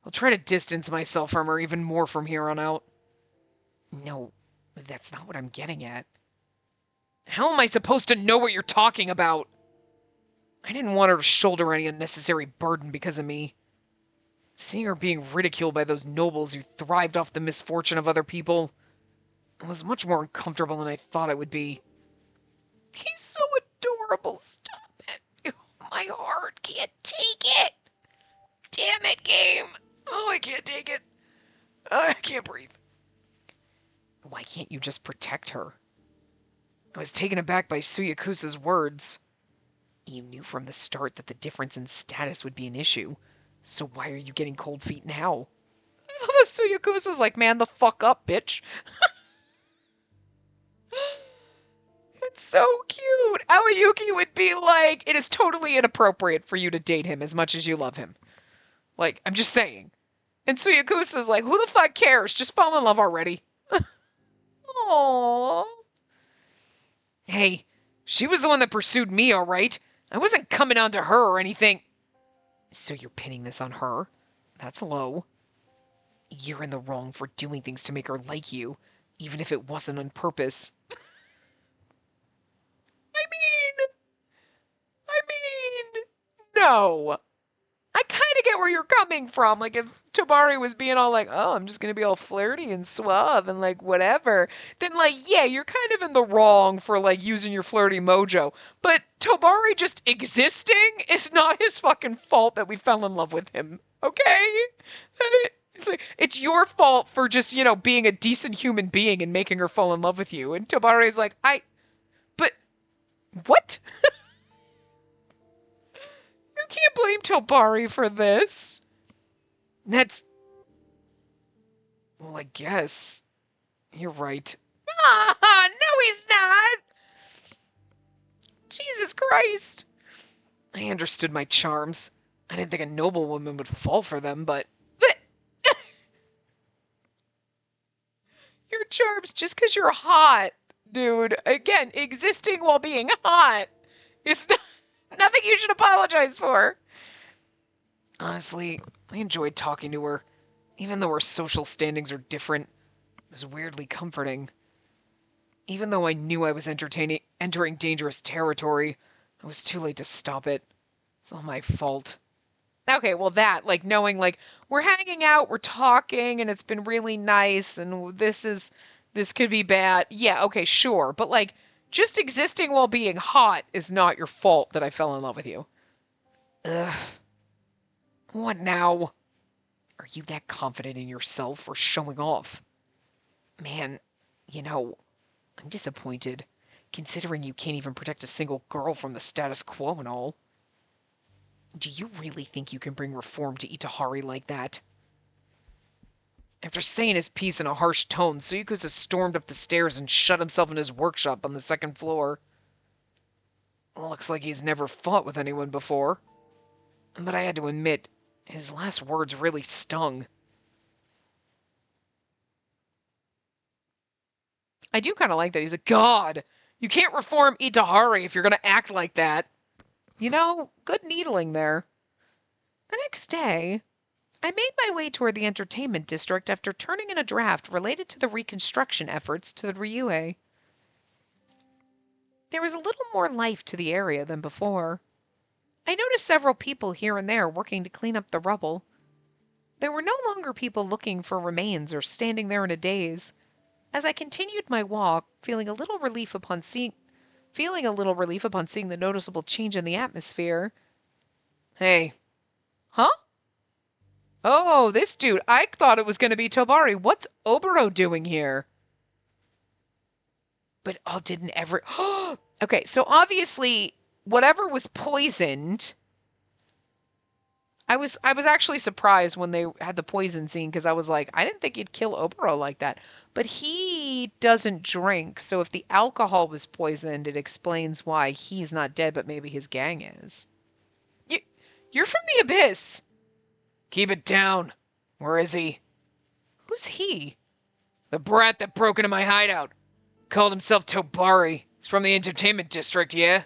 I'll try to distance myself from her even more from here on out. No, that's not what I'm getting at. How am I supposed to know what you're talking about? I didn't want her to shoulder any unnecessary burden because of me. Seeing her being ridiculed by those nobles who thrived off the misfortune of other people was much more uncomfortable than I thought it would be. He's so adorable. Stop it. My heart can't take it. Damn it, game. Oh, I can't take it. I can't breathe. Why can't you just protect her? I was taken aback by Suyakusa's words. You knew from the start that the difference in status would be an issue, so why are you getting cold feet now? Suyakusa's like, man the fuck up, bitch. It's so cute. Aoyuki would be like, it is totally inappropriate for you to date him as much as you love him. Like, I'm just saying. And Suyakusa's like, who the fuck cares? Just fall in love already. Aww. Hey, she was the one that pursued me, alright? I wasn't coming on to her or anything. So you're pinning this on her? That's low. You're in the wrong for doing things to make her like you, even if it wasn't on purpose. I mean, no. I kind of get where you're coming from. Like, if Tobari was being all like, oh, I'm just going to be all flirty and suave and like whatever, then like, yeah, you're kind of in the wrong for like using your flirty mojo. But Tobari just existing is not his fucking fault that we fell in love with him. Okay? It's like, it's your fault for just, being a decent human being and making her fall in love with you. And Tobari's like, but what? You can't blame Tobari for this. That's... Well, I guess. You're right. Ah, no, he's not! Jesus Christ. I understood my charms. I didn't think a noblewoman would fall for them, but... Your charms just because you're hot, dude. Again, existing while being hot is nothing you should apologize for. Honestly, I enjoyed talking to her. Even though our social standings are different, it was weirdly comforting. Even though I knew I was entering dangerous territory, I was too late to stop it. It's all my fault. Okay, well that, like knowing like we're hanging out, we're talking, and it's been really nice, and this could be bad. Yeah, okay, sure. But like just existing while being hot is not your fault that I fell in love with you. Ugh. What now? Are you that confident in yourself or showing off? Man, I'm disappointed, considering you can't even protect a single girl from the status quo and all. Do you really think you can bring reform to Itehari like that? After saying his piece in a harsh tone, Suyakusa stormed up the stairs and shut himself in his workshop on the second floor. Looks like he's never fought with anyone before. But I had to admit, his last words really stung. I do kind of like that. He's like, God, you can't reform Itehari if you're going to act like that. Good needling there. The next day, I made my way toward the entertainment district after turning in a draft related to the reconstruction efforts to the Ryue. There was a little more life to the area than before. I noticed several people here and there working to clean up the rubble. There were no longer people looking for remains or standing there in a daze. As I continued my walk, feeling a little relief upon seeing the noticeable change in the atmosphere. Hey. Huh? Oh, this dude. I thought it was going to be Tobari. What's Oboro doing here? But didn't ever... Okay, so obviously, whatever was poisoned... I was actually surprised when they had the poison scene, because I was like, I didn't think he'd kill Oboro like that. But he doesn't drink, so if the alcohol was poisoned, it explains why he's not dead, but maybe his gang is. You're from the Abyss! Keep it down. Where is he? Who's he? The brat that broke into my hideout. Called himself Tobari. He's from the entertainment district, yeah?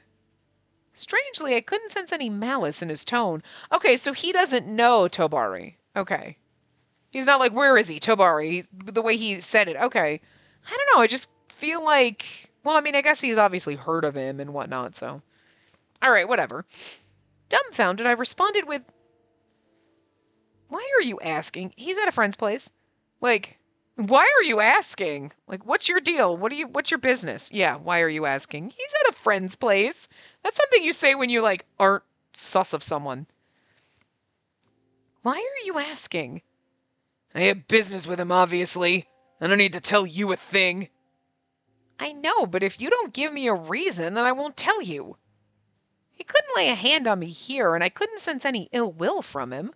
Strangely, I couldn't sense any malice in his tone. Okay, so he doesn't know Tobari. Okay. He's not like, where is he, Tobari? The way he said it. Okay. I don't know. I just feel like, well, I mean, I guess he's obviously heard of him and whatnot, so. All right, whatever. Dumbfounded, I responded with, why are you asking? He's at a friend's place. Like, why are you asking? Like, what's your deal? What's your business? Yeah, why are you asking? He's at a friend's place. That's something you say when you, like, aren't sus of someone. Why are you asking? I have business with him, obviously. I don't need to tell you a thing. I know, but if you don't give me a reason, then I won't tell you. He couldn't lay a hand on me here, and I couldn't sense any ill will from him.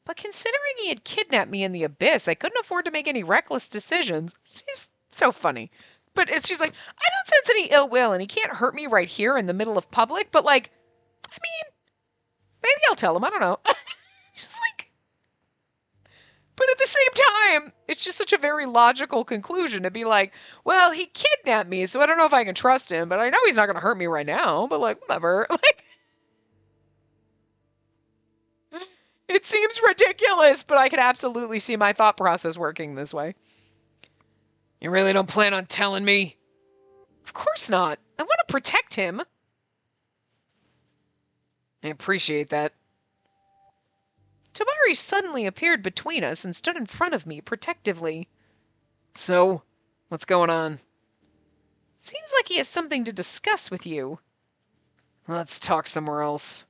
But considering he had kidnapped me in the abyss, I couldn't afford to make any reckless decisions. She's so funny. But she's like, I don't sense any ill will, and he can't hurt me right here in the middle of public, but like, I mean, maybe I'll tell him. I don't know. Just like, but at the same time, it's just such a very logical conclusion to be like, well, he kidnapped me, so I don't know if I can trust him, but I know he's not going to hurt me right now, but like, whatever. Like, it seems ridiculous, but I can absolutely see my thought process working this way. You really don't plan on telling me? Of course not. I want to protect him. I appreciate that. Tabari suddenly appeared between us and stood in front of me protectively. So, what's going on? Seems like he has something to discuss with you. Let's talk somewhere else.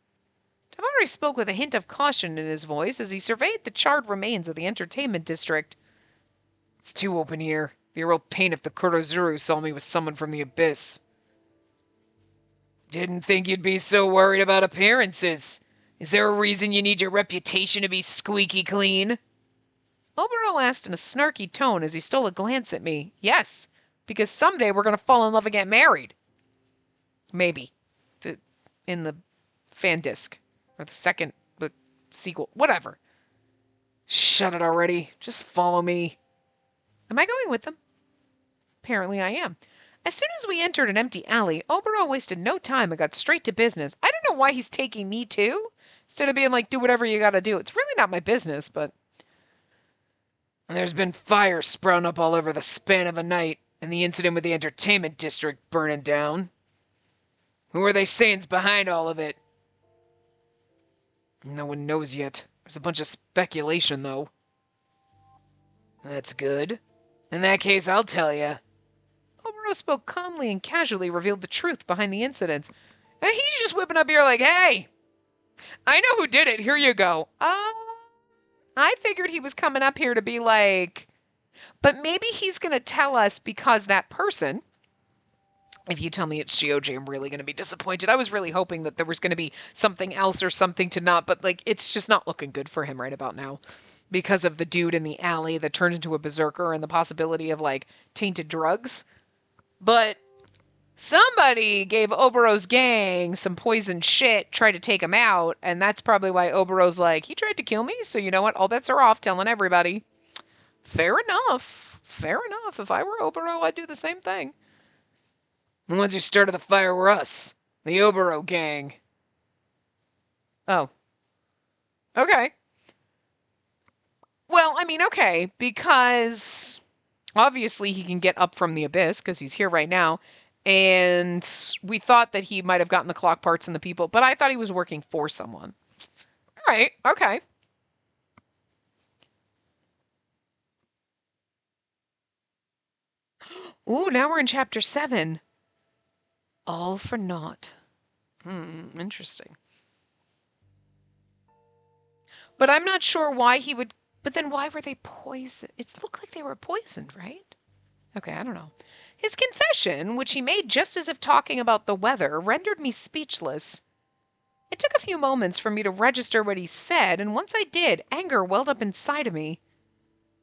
Tabari spoke with a hint of caution in his voice as he surveyed the charred remains of the entertainment district. It's too open here. It'd be a real pain if the Kurozuru saw me with someone from the abyss. Didn't think you'd be so worried about appearances. Is there a reason you need your reputation to be squeaky clean? Obero asked in a snarky tone as he stole a glance at me. Yes, because someday we're going to fall in love and get married. Maybe. In the fan disc. Or the sequel. Whatever. Shut it already. Just follow me. Am I going with them? Apparently I am. As soon as we entered an empty alley, Obero wasted no time and got straight to business. I don't know why he's taking me too. Instead of being like, do whatever you gotta do. It's really not my business, but... There's been fire sprouting up all over the span of a night, and the incident with the entertainment district burning down. Who are they saying's behind all of it? No one knows yet. There's a bunch of speculation, though. That's good. In that case, I'll tell you. Obero spoke calmly and casually revealed the truth behind the incidents. And he's just whipping up here like, hey, I know who did it. Here you go. I figured he was coming up here to be like, but maybe he's going to tell us because that person, if you tell me it's Shioji, I'm really going to be disappointed. I was really hoping that there was going to be something else or something to not, but like, it's just not looking good for him right about now because of the dude in the alley that turned into a berserker and the possibility of like tainted drugs. But somebody gave Obero's gang some poison shit, tried to take him out, and that's probably why Obero's like, he tried to kill me, so you know what? All bets are off, telling everybody. Fair enough. Fair enough. If I were Obero, I'd do the same thing. The ones who started the fire were us. The Obero gang. Oh. Okay. Well, I mean, okay, because obviously he can get up from the abyss, because he's here right now. And we thought that he might have gotten the clock parts and the people, but I thought he was working for someone. All right, okay. Ooh, now we're in chapter 7. All for naught. Interesting. But I'm not sure why he would, but then why were they poisoned? It looked like they were poisoned, right? Okay, I don't know. His confession, which he made just as if talking about the weather, rendered me speechless. It took a few moments for me to register what he said, and once I did, anger welled up inside of me.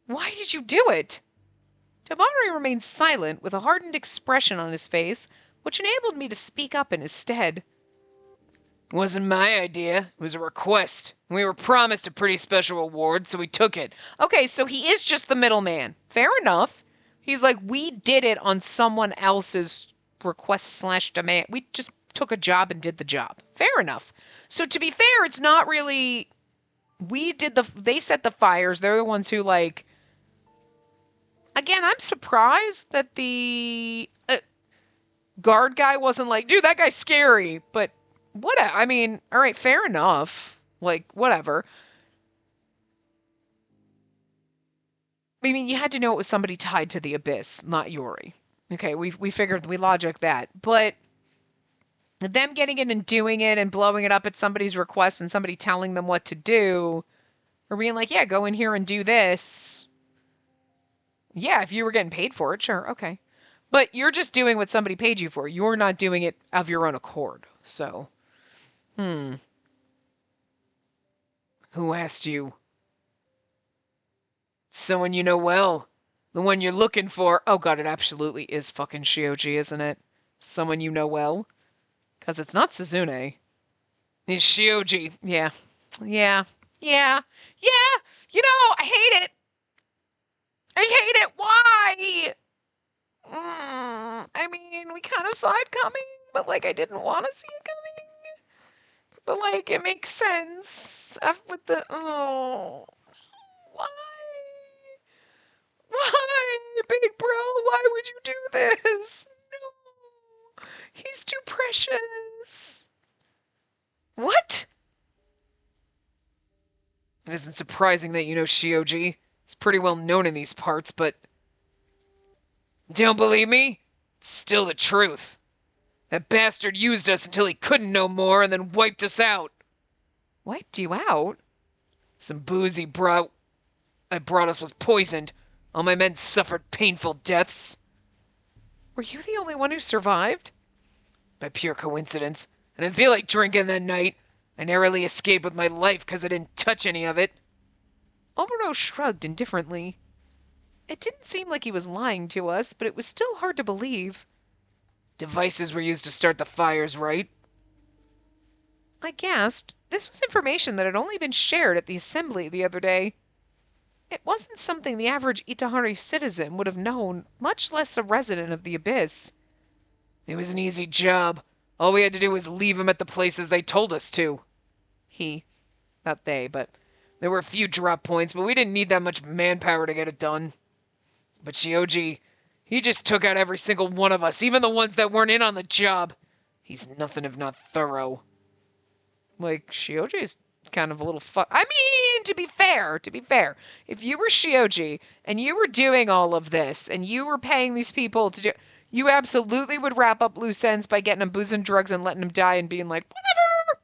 Why did you do it? Tabari remained silent, with a hardened expression on his face, which enabled me to speak up in his stead. It wasn't my idea. It was a request. We were promised a pretty special reward, so we took it. Okay, so he is just the middleman. Fair enough. He's like, we did it on someone else's request / demand. We just took a job and did the job. Fair enough. So to be fair, it's not really they set the fires. They're the ones who like again, I'm surprised that the guard guy wasn't like, dude, that guy's scary. But what? I mean, all right, fair enough. Like, whatever. I mean, you had to know it was somebody tied to the abyss, not Yuri. Okay, we figured we logic that, but them getting it and doing it and blowing it up at somebody's request and somebody telling them what to do, or being like, yeah, go in here and do this. Yeah, if you were getting paid for it, sure, okay. But you're just doing what somebody paid you for. You're not doing it of your own accord. So, who asked you? Someone you know well. The one you're looking for. Oh god, it absolutely is fucking Shioji, isn't it? Someone you know well. Because it's not Suzune. It's Shioji. Yeah. Yeah. Yeah. Yeah. You know, I hate it. I hate it. Why? I mean, we kind of saw it coming, but like I didn't want to see it coming. But like it makes sense with the oh, why? Why, big bro? Why would you do this? No, he's too precious. What? It isn't surprising that you know Shioji. It's pretty well known in these parts, but don't believe me? It's still the truth. That bastard used us until he couldn't no more and then wiped us out. Wiped you out? Some booze he brought us was poisoned. All my men suffered painful deaths. Were you the only one who survived? By pure coincidence. I didn't feel like drinking that night. I narrowly escaped with my life because I didn't touch any of it. Obero shrugged indifferently. It didn't seem like he was lying to us, but it was still hard to believe. Devices were used to start the fires, right? I gasped. This was information that had only been shared at the assembly the other day. It wasn't something the average Itehari citizen would have known, much less a resident of the Abyss. It was an easy job. All we had to do was leave them at the places they told us to. Not they, but there were a few drop points, but we didn't need that much manpower to get it done. But Shioji, he just took out every single one of us, even the ones that weren't in on the job. He's nothing if not thorough. Like, Shioji's kind of a little I mean, to be fair, if you were Shioji and you were doing all of this and you were paying these people to do, you absolutely would wrap up loose ends by getting them booze and drugs and letting them die and being like, whatever.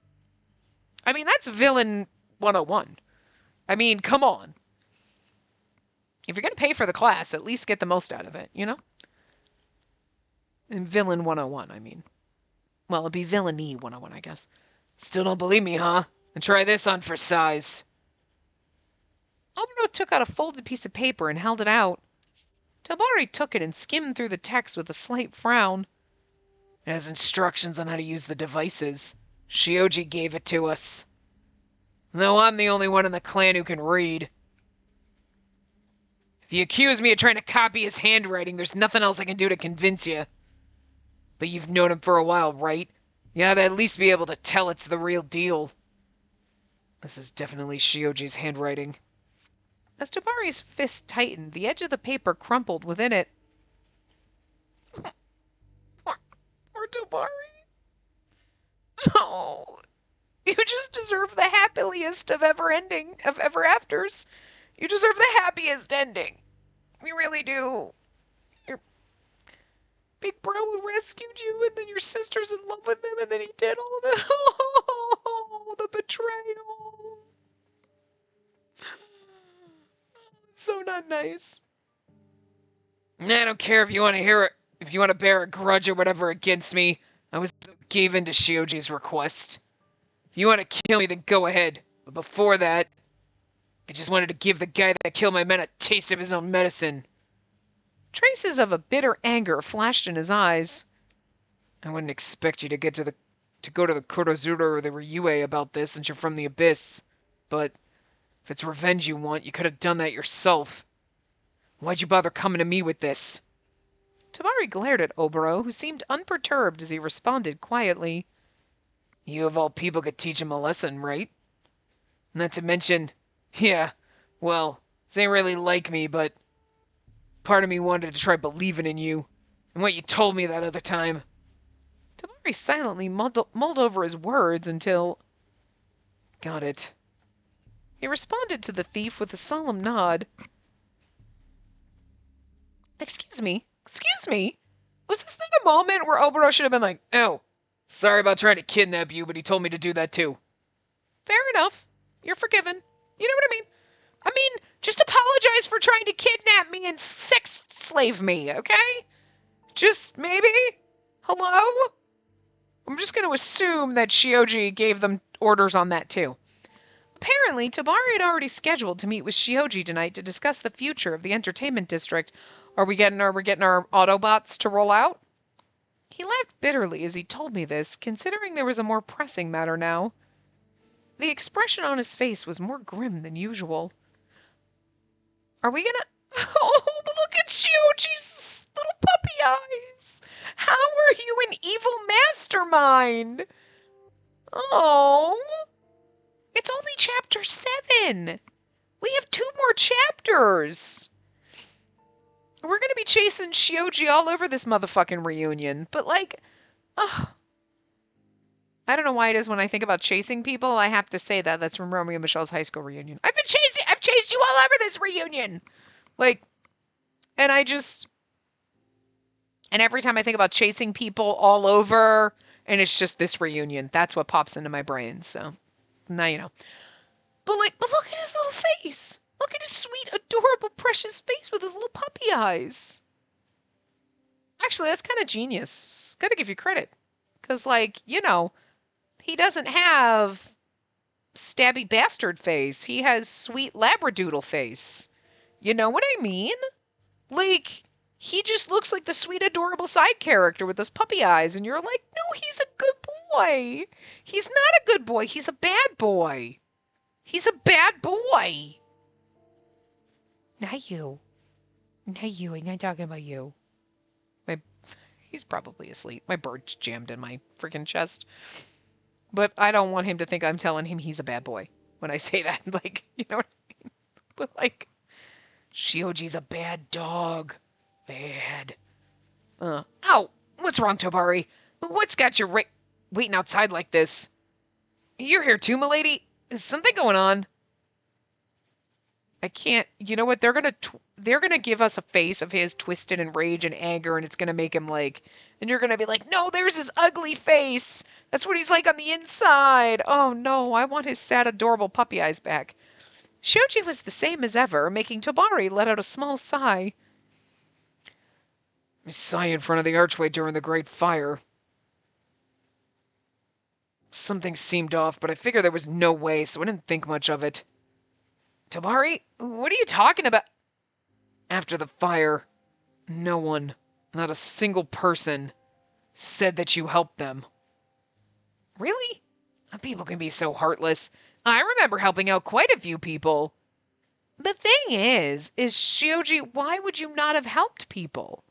I mean, that's villain 101. I mean, come on. If you're going to pay for the class, at least get the most out of it, you know? And villain 101, I mean. Well, it'd be villainy 101, I guess. Still don't believe me, huh? And try this on for size. Obero took out a folded piece of paper and held it out. Tabari took it and skimmed through the text with a slight frown. It has instructions on how to use the devices. Shioji gave it to us. Though I'm the only one in the clan who can read. If you accuse me of trying to copy his handwriting, there's nothing else I can do to convince you. But you've known him for a while, right? You ought to at least be able to tell it's the real deal. This is definitely Shioji's handwriting. As Tabari's fist tightened, the edge of the paper crumpled within it. Poor Tabari. Oh, you just deserve the happiest of ever afters. You deserve the happiest ending. You really do. Your big bro who rescued you, and then your sister's in love with him, and then he did all the oh, the betrayal. So not nice. I don't care if you want to hear it, if you want to bear a grudge or whatever against me. Gave in to Shioji's request. If you want to kill me, then go ahead. But before that, I just wanted to give the guy that killed my men a taste of his own medicine. Traces of a bitter anger flashed in his eyes. I wouldn't expect you to go to the Kurozuru or the Ryue about this since you're from the Abyss. But if it's revenge you want, you could have done that yourself. Why'd you bother coming to me with this? Tabari glared at Oboro, who seemed unperturbed as he responded quietly. You of all people could teach him a lesson, right? Not to mention, yeah, well, this ain't really like me, but part of me wanted to try believing in you and what you told me that other time. Tabari silently mulled over his words until. Got it. He responded to the thief with a solemn nod. Excuse me? Excuse me? Was this not a moment where Oboro should have been like, oh, sorry about trying to kidnap you, but he told me to do that too? Fair enough. You're forgiven. You know what I mean? I mean, just apologize for trying to kidnap me and sex slave me, okay? Just maybe? Hello? I'm just going to assume that Shioji gave them orders on that too. Apparently, Tabari had already scheduled to meet with Shioji tonight to discuss the future of the entertainment district. Are we getting our Autobots to roll out? He laughed bitterly as he told me this, considering there was a more pressing matter now. The expression on his face was more grim than usual. Are we gonna... Oh, look at Shioji's little puppy eyes! How are you an evil mastermind? Oh... It's only chapter 7. We have 2 more chapters. We're going to be chasing Shioji all over this motherfucking reunion. But like, I don't know why it is when I think about chasing people, I have to say that. That's from Romeo and Michelle's high school reunion. I've chased you all over this reunion. Like, and every time I think about chasing people all over, and it's just this reunion, that's what pops into my brain. So now you know. But look at his little face. Look at his sweet, adorable, precious face with his little puppy eyes. Actually, that's kind of genius. Gotta give you credit. Because, like, you know, he doesn't have stabby bastard face. He has sweet labradoodle face. You know what I mean? Like, he just looks like the sweet, adorable side character with those puppy eyes. And you're like, no, he's a good boy. He's not a good boy. He's a bad boy. He's a bad boy. Not you. Not you. I'm not talking about you. He's probably asleep. My bird's jammed in my freaking chest. But I don't want him to think I'm telling him he's a bad boy when I say that. Like, you know what I mean? But like, Shioji's a bad dog. Bad. Ow! What's wrong, Tobari? What's got you waiting outside like this? You're here too, milady? Is something going on? I can't. You know what? They're gonna give us a face of his twisted in rage and anger, and it's gonna make him like. And you're gonna be like, no, there's his ugly face. That's what he's like on the inside. Oh no, I want his sad, adorable puppy eyes back. Shoji was the same as ever, making Tobari let out a small sigh. I saw you in front of the archway during the Great Fire. Something seemed off, but I figured there was no way, so I didn't think much of it. Tabari, what are you talking about? After the fire, no one, not a single person, said that you helped them. Really? People can be so heartless. I remember helping out quite a few people. The thing is Shioji, why would you not have helped people?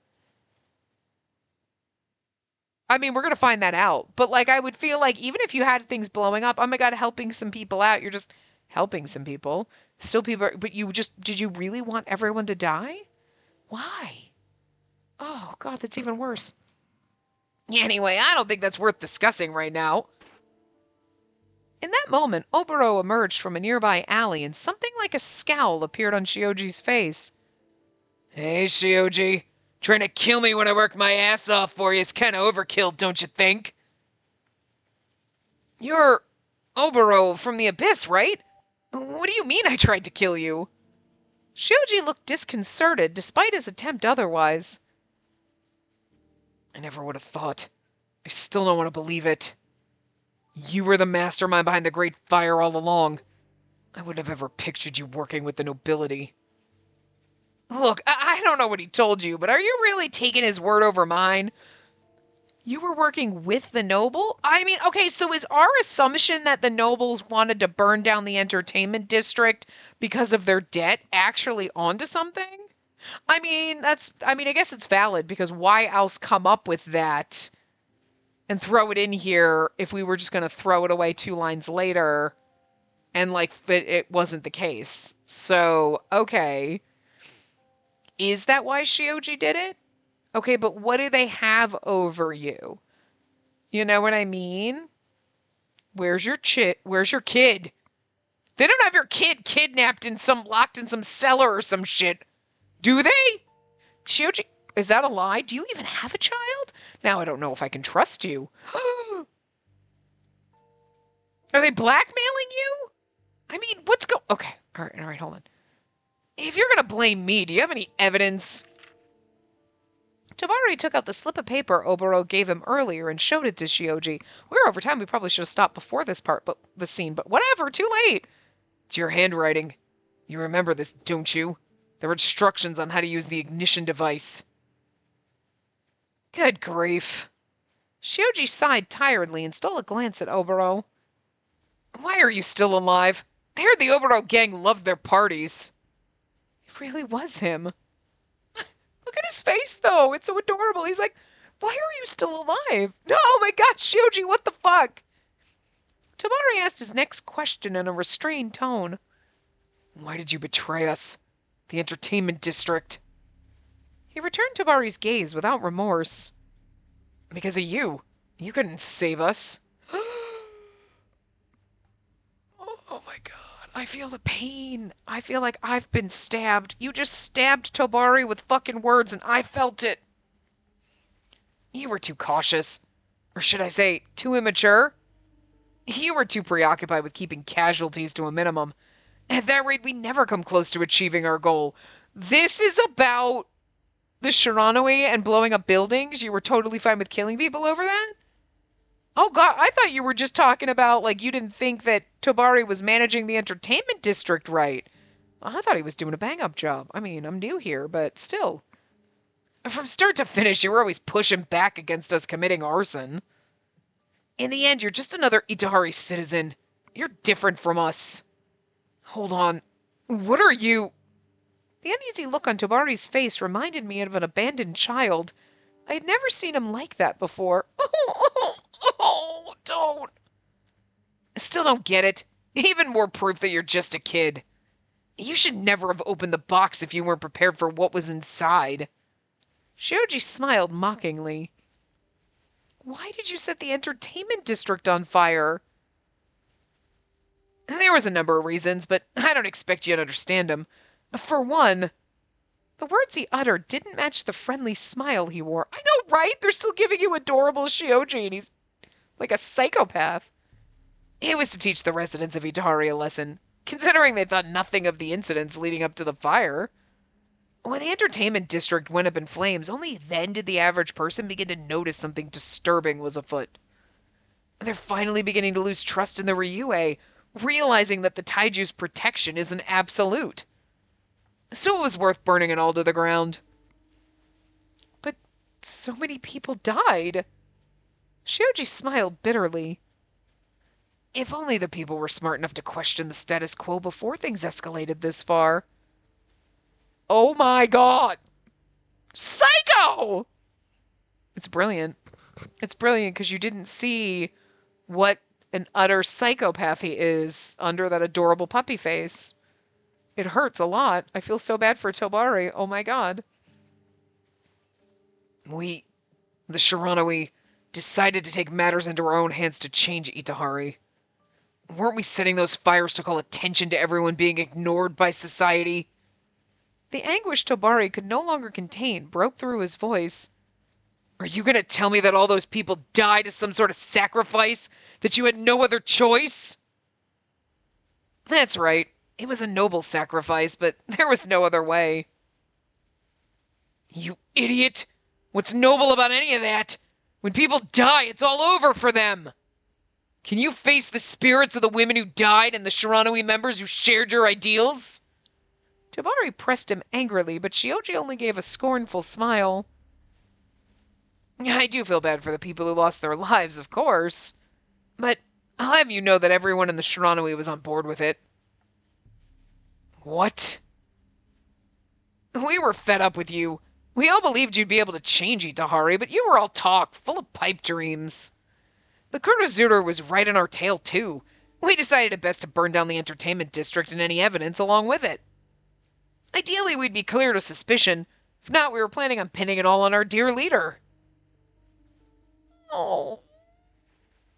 I mean, we're going to find that out. But, like, I would feel like even if you had things blowing up, oh my God, helping some people out, you're just helping some people. Still people, but did you really want everyone to die? Why? Oh, God, that's even worse. Anyway, I don't think that's worth discussing right now. In that moment, Oboro emerged from a nearby alley and something like a scowl appeared on Shioji's face. Hey, Shioji. Trying to kill me when I work my ass off for you is kind of overkill, don't you think? You're Oboro from the Abyss, right? What do you mean I tried to kill you? Shioji looked disconcerted despite his attempt otherwise. I never would have thought. I still don't want to believe it. You were the mastermind behind the Great Fire all along. I would have ever pictured you working with the nobility. Look, I don't know what he told you, but are you really taking his word over mine? You were working with the noble? I mean, okay, so is our assumption that the nobles wanted to burn down the entertainment district because of their debt actually onto something? I guess it's valid because why else come up with that and throw it in here if we were just going to throw it away 2 lines later and like it wasn't the case. So, okay. Is that why Shioji did it? Okay, but what do they have over you? You know what I mean? Where's your kid? They don't have your kid kidnapped in some locked in some cellar or some shit. Do they? Shioji, is that a lie? Do you even have a child? Now I don't know if I can trust you. Are they blackmailing you? I mean, okay. All right, hold on. If you're gonna blame me, do you have any evidence? Tabari took out the slip of paper Oboro gave him earlier and showed it to Shioji. We're over time. We probably should have stopped before this part, but the scene. But whatever, too late. It's your handwriting. You remember this, don't you? There were instructions on how to use the ignition device. Good grief. Shioji sighed tiredly and stole a glance at Oboro. Why are you still alive? I heard the Oboro gang loved their parties. It really was him. Look at his face, though. It's so adorable. He's like, why are you still alive? No, oh my God, Shioji, what the fuck? Tabari asked his next question in a restrained tone. Why did you betray us? The entertainment district. He returned Tabari's gaze without remorse. Because of you. You couldn't save us. Oh my God. I feel the pain. I feel like I've been stabbed. You just stabbed Tobari with fucking words and I felt it. You were too cautious. Or should I say, too immature? You were too preoccupied with keeping casualties to a minimum. At that rate, we never come close to achieving our goal. This is about the Shiranui and blowing up buildings. You were totally fine with killing people over that? Oh God, I thought you were just talking about like you didn't think that Tobari was managing the entertainment district right. I thought he was doing a bang-up job. I mean, I'm new here, but still. From start to finish, you were always pushing back against us committing arson. In the end, you're just another Itehari citizen. You're different from us. Hold on. What are you? The uneasy look on Tobari's face reminded me of an abandoned child. I had never seen him like that before. Oh, don't. Still don't get it. Even more proof that you're just a kid. You should never have opened the box if you weren't prepared for what was inside. Shoji smiled mockingly. Why did you set the entertainment district on fire? There was a number of reasons, but I don't expect you to understand them. For one, the words he uttered didn't match the friendly smile he wore. I know, right? They're still giving you adorable Shioji, and he's like a psychopath. It was to teach the residents of Itehari a lesson, considering they thought nothing of the incidents leading up to the fire. When the entertainment district went up in flames, only then did the average person begin to notice something disturbing was afoot. They're finally beginning to lose trust in the Ryue, realizing that the Taiju's protection isn't absolute. So it was worth burning it all to the ground. But so many people died. Shioji smiled bitterly. If only the people were smart enough to question the status quo before things escalated this far. Oh my God! Psycho! It's brilliant. It's brilliant because you didn't see what an utter psychopath he is under that adorable puppy face. It hurts a lot. I feel so bad for Tobari. Oh my God. We, the Shiranui, decided to take matters into our own hands to change Itehari. Weren't we setting those fires to call attention to everyone being ignored by society? The anguish Tobari could no longer contain broke through his voice. Are you going to tell me that all those people died as some sort of sacrifice? That you had no other choice? That's right. It was a noble sacrifice, but there was no other way. You idiot! What's noble about any of that? When people die, it's all over for them! Can you face the spirits of the women who died and the Shiranui members who shared your ideals? Tobari pressed him angrily, but Shioji only gave a scornful smile. I do feel bad for the people who lost their lives, of course. But I'll have you know that everyone in the Shiranui was on board with it. What? We were fed up with you. We all believed you'd be able to change Itehari, but you were all talk, full of pipe dreams. The Kurozuru was right in our tail, too. We decided it best to burn down the entertainment district and any evidence along with it. Ideally, we'd be cleared of suspicion. If not, we were planning on pinning it all on our dear leader. Oh,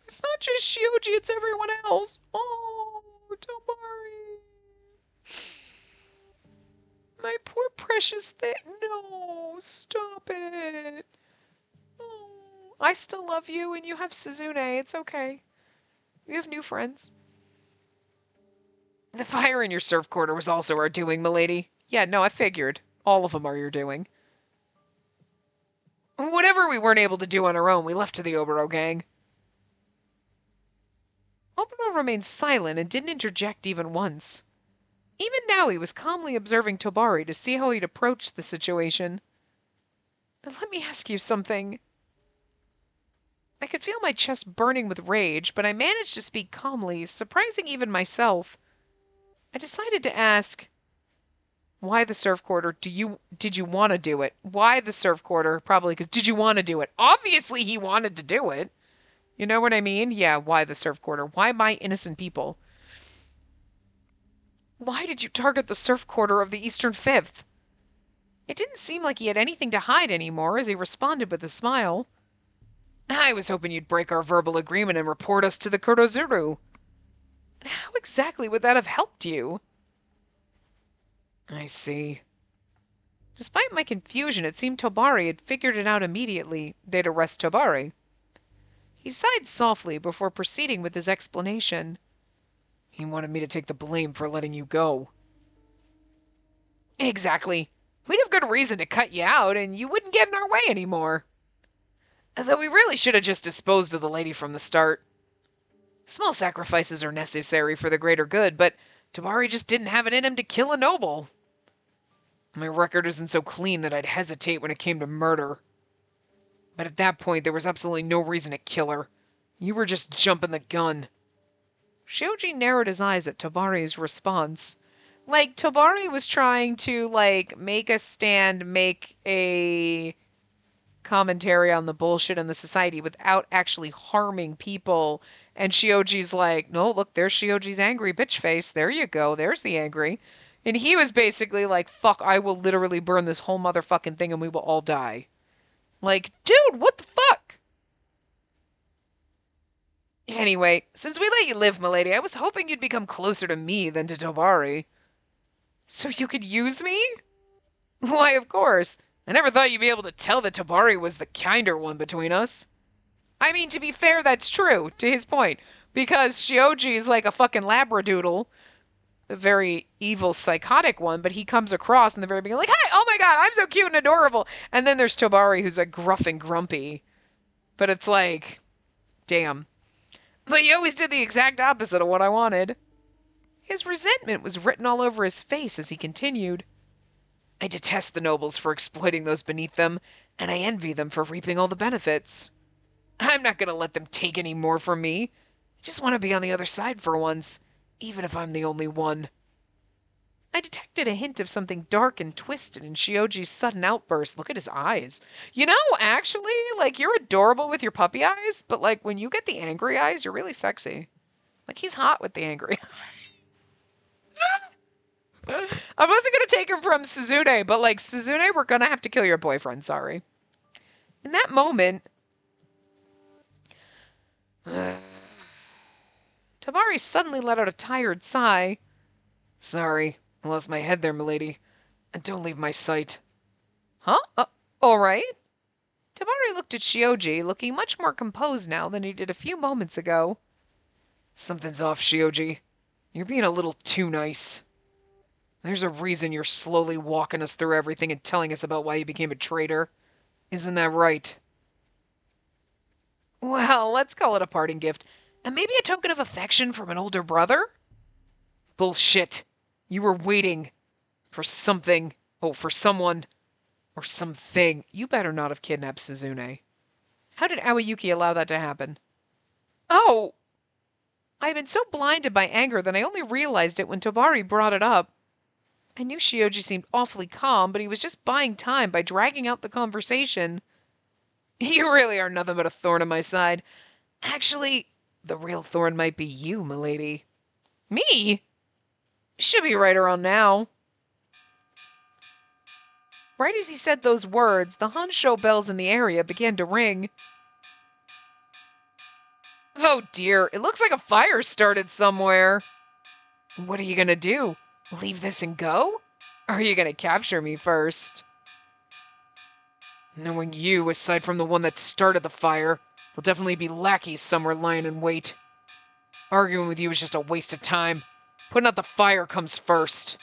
it's not just Shioji, it's everyone else. Oh, Tobari. My poor precious thing. No, stop it. Oh, I still love you, and you have Suzune. It's okay. We have new friends. The fire in your surf quarter was also our doing, milady. Yeah, no, I figured. All of them are your doing. Whatever we weren't able to do on our own, we left to the Obero gang. Obero remained silent and didn't interject even once. Even now he was calmly observing Tobari to see how he'd approach the situation. Let me ask you something. I could feel my chest burning with rage, but I managed to speak calmly, surprising even myself. I decided to ask, why the surf quarter? Did you want to do it? Why the surf quarter? Probably because did you want to do it? Obviously he wanted to do it. You know what I mean? Yeah, why the surf quarter? Why my innocent people? Why did you target the surf quarter of the Eastern Fifth? It didn't seem like he had anything to hide anymore as he responded with a smile. I was hoping you'd break our verbal agreement and report us to the Kurozuru. How exactly would that have helped you? I see. Despite my confusion, it seemed Tobari had figured it out immediately. They'd arrest Tobari. He sighed softly before proceeding with his explanation. He wanted me to take the blame for letting you go. Exactly. We'd have good reason to cut you out, and you wouldn't get in our way anymore. Though we really should have just disposed of the lady from the start. Small sacrifices are necessary for the greater good, but Tobari just didn't have it in him to kill a noble. My record isn't so clean that I'd hesitate when it came to murder. But at that point, there was absolutely no reason to kill her. You were just jumping the gun. Shoji narrowed his eyes at Tobari's response. Like, Tobari was trying to, like, make a stand, make a commentary on the bullshit in the society without actually harming people. And Shioji's like, no, look, there's Shioji's angry bitch face. There you go. There's the angry. And he was basically like, fuck, I will literally burn this whole motherfucking thing and we will all die. Like, dude, what the fuck? Anyway, since we let you live, milady, I was hoping you'd become closer to me than to Tobari. So you could use me? Why, of course. I never thought you'd be able to tell that Tobari was the kinder one between us. I mean, to be fair, that's true, to his point. Because Shioji is like a fucking labradoodle. A very evil, psychotic one, but he comes across in the very beginning like, hi, oh my god, I'm so cute and adorable. And then there's Tobari, who's like gruff and grumpy. But it's like, damn. But you always did the exact opposite of what I wanted. His resentment was written all over his face as he continued. I detest the nobles for exploiting those beneath them, and I envy them for reaping all the benefits. I'm not going to let them take any more from me. I just want to be on the other side for once, even if I'm the only one. I detected a hint of something dark and twisted in Shioji's sudden outburst. Look at his eyes. You know, actually, like, you're adorable with your puppy eyes, but, like, when you get the angry eyes, you're really sexy. Like, he's hot with the angry I wasn't going to take him from Suzune, but, like, Suzune, we're going to have to kill your boyfriend, sorry. In that moment, Tabari suddenly let out a tired sigh. Sorry, I lost my head there, milady. And don't leave my sight. Huh? All right. Tabari looked at Shioji, looking much more composed now than he did a few moments ago. Something's off, Shioji. You're being a little too nice. There's a reason you're slowly walking us through everything and telling us about why you became a traitor. Isn't that right? Well, let's call it a parting gift. And maybe a token of affection from an older brother? Bullshit. You were waiting for something. Oh, for someone. Or something. You better not have kidnapped Suzune. How did Aoyuki allow that to happen? Oh! I had been so blinded by anger that I only realized it when Tobari brought it up. I knew Shioji seemed awfully calm, but he was just buying time by dragging out the conversation. You really are nothing but a thorn in my side. Actually, the real thorn might be you, milady. Me? Should be right around now. Right as he said those words, the Hansho bells in the area began to ring. Oh dear, it looks like a fire started somewhere. What are you gonna do? Leave this and go? Or are you gonna capture me first? Knowing you, aside from the one that started the fire, there'll definitely be lackeys somewhere lying in wait. Arguing with you is just a waste of time. Putting out the fire comes first.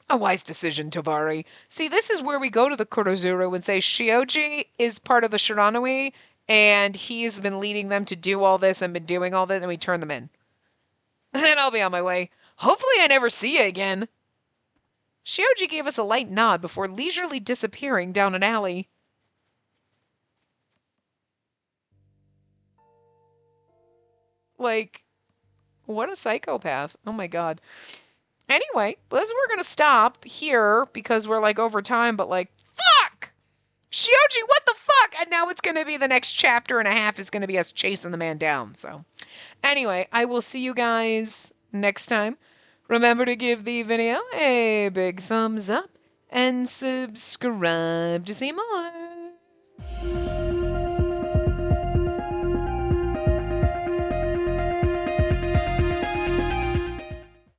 A wise decision, Tobari. See, this is where we go to the Kurozuru and say Shioji is part of the Shiranui, and he's been leading them to do all this and been doing all this, and we turn them in. Then I'll be on my way. Hopefully I never see you again. Shioji gave us a light nod before leisurely disappearing down an alley. Like, what a psychopath. Oh my god. Anyway, we're gonna stop here because we're like over time, but like, fuck! Shioji, what the fuck? And now it's gonna be the next chapter and a half is gonna be us chasing the man down. So, anyway, I will see you guys next time. Remember to give the video a big thumbs up and subscribe to see more.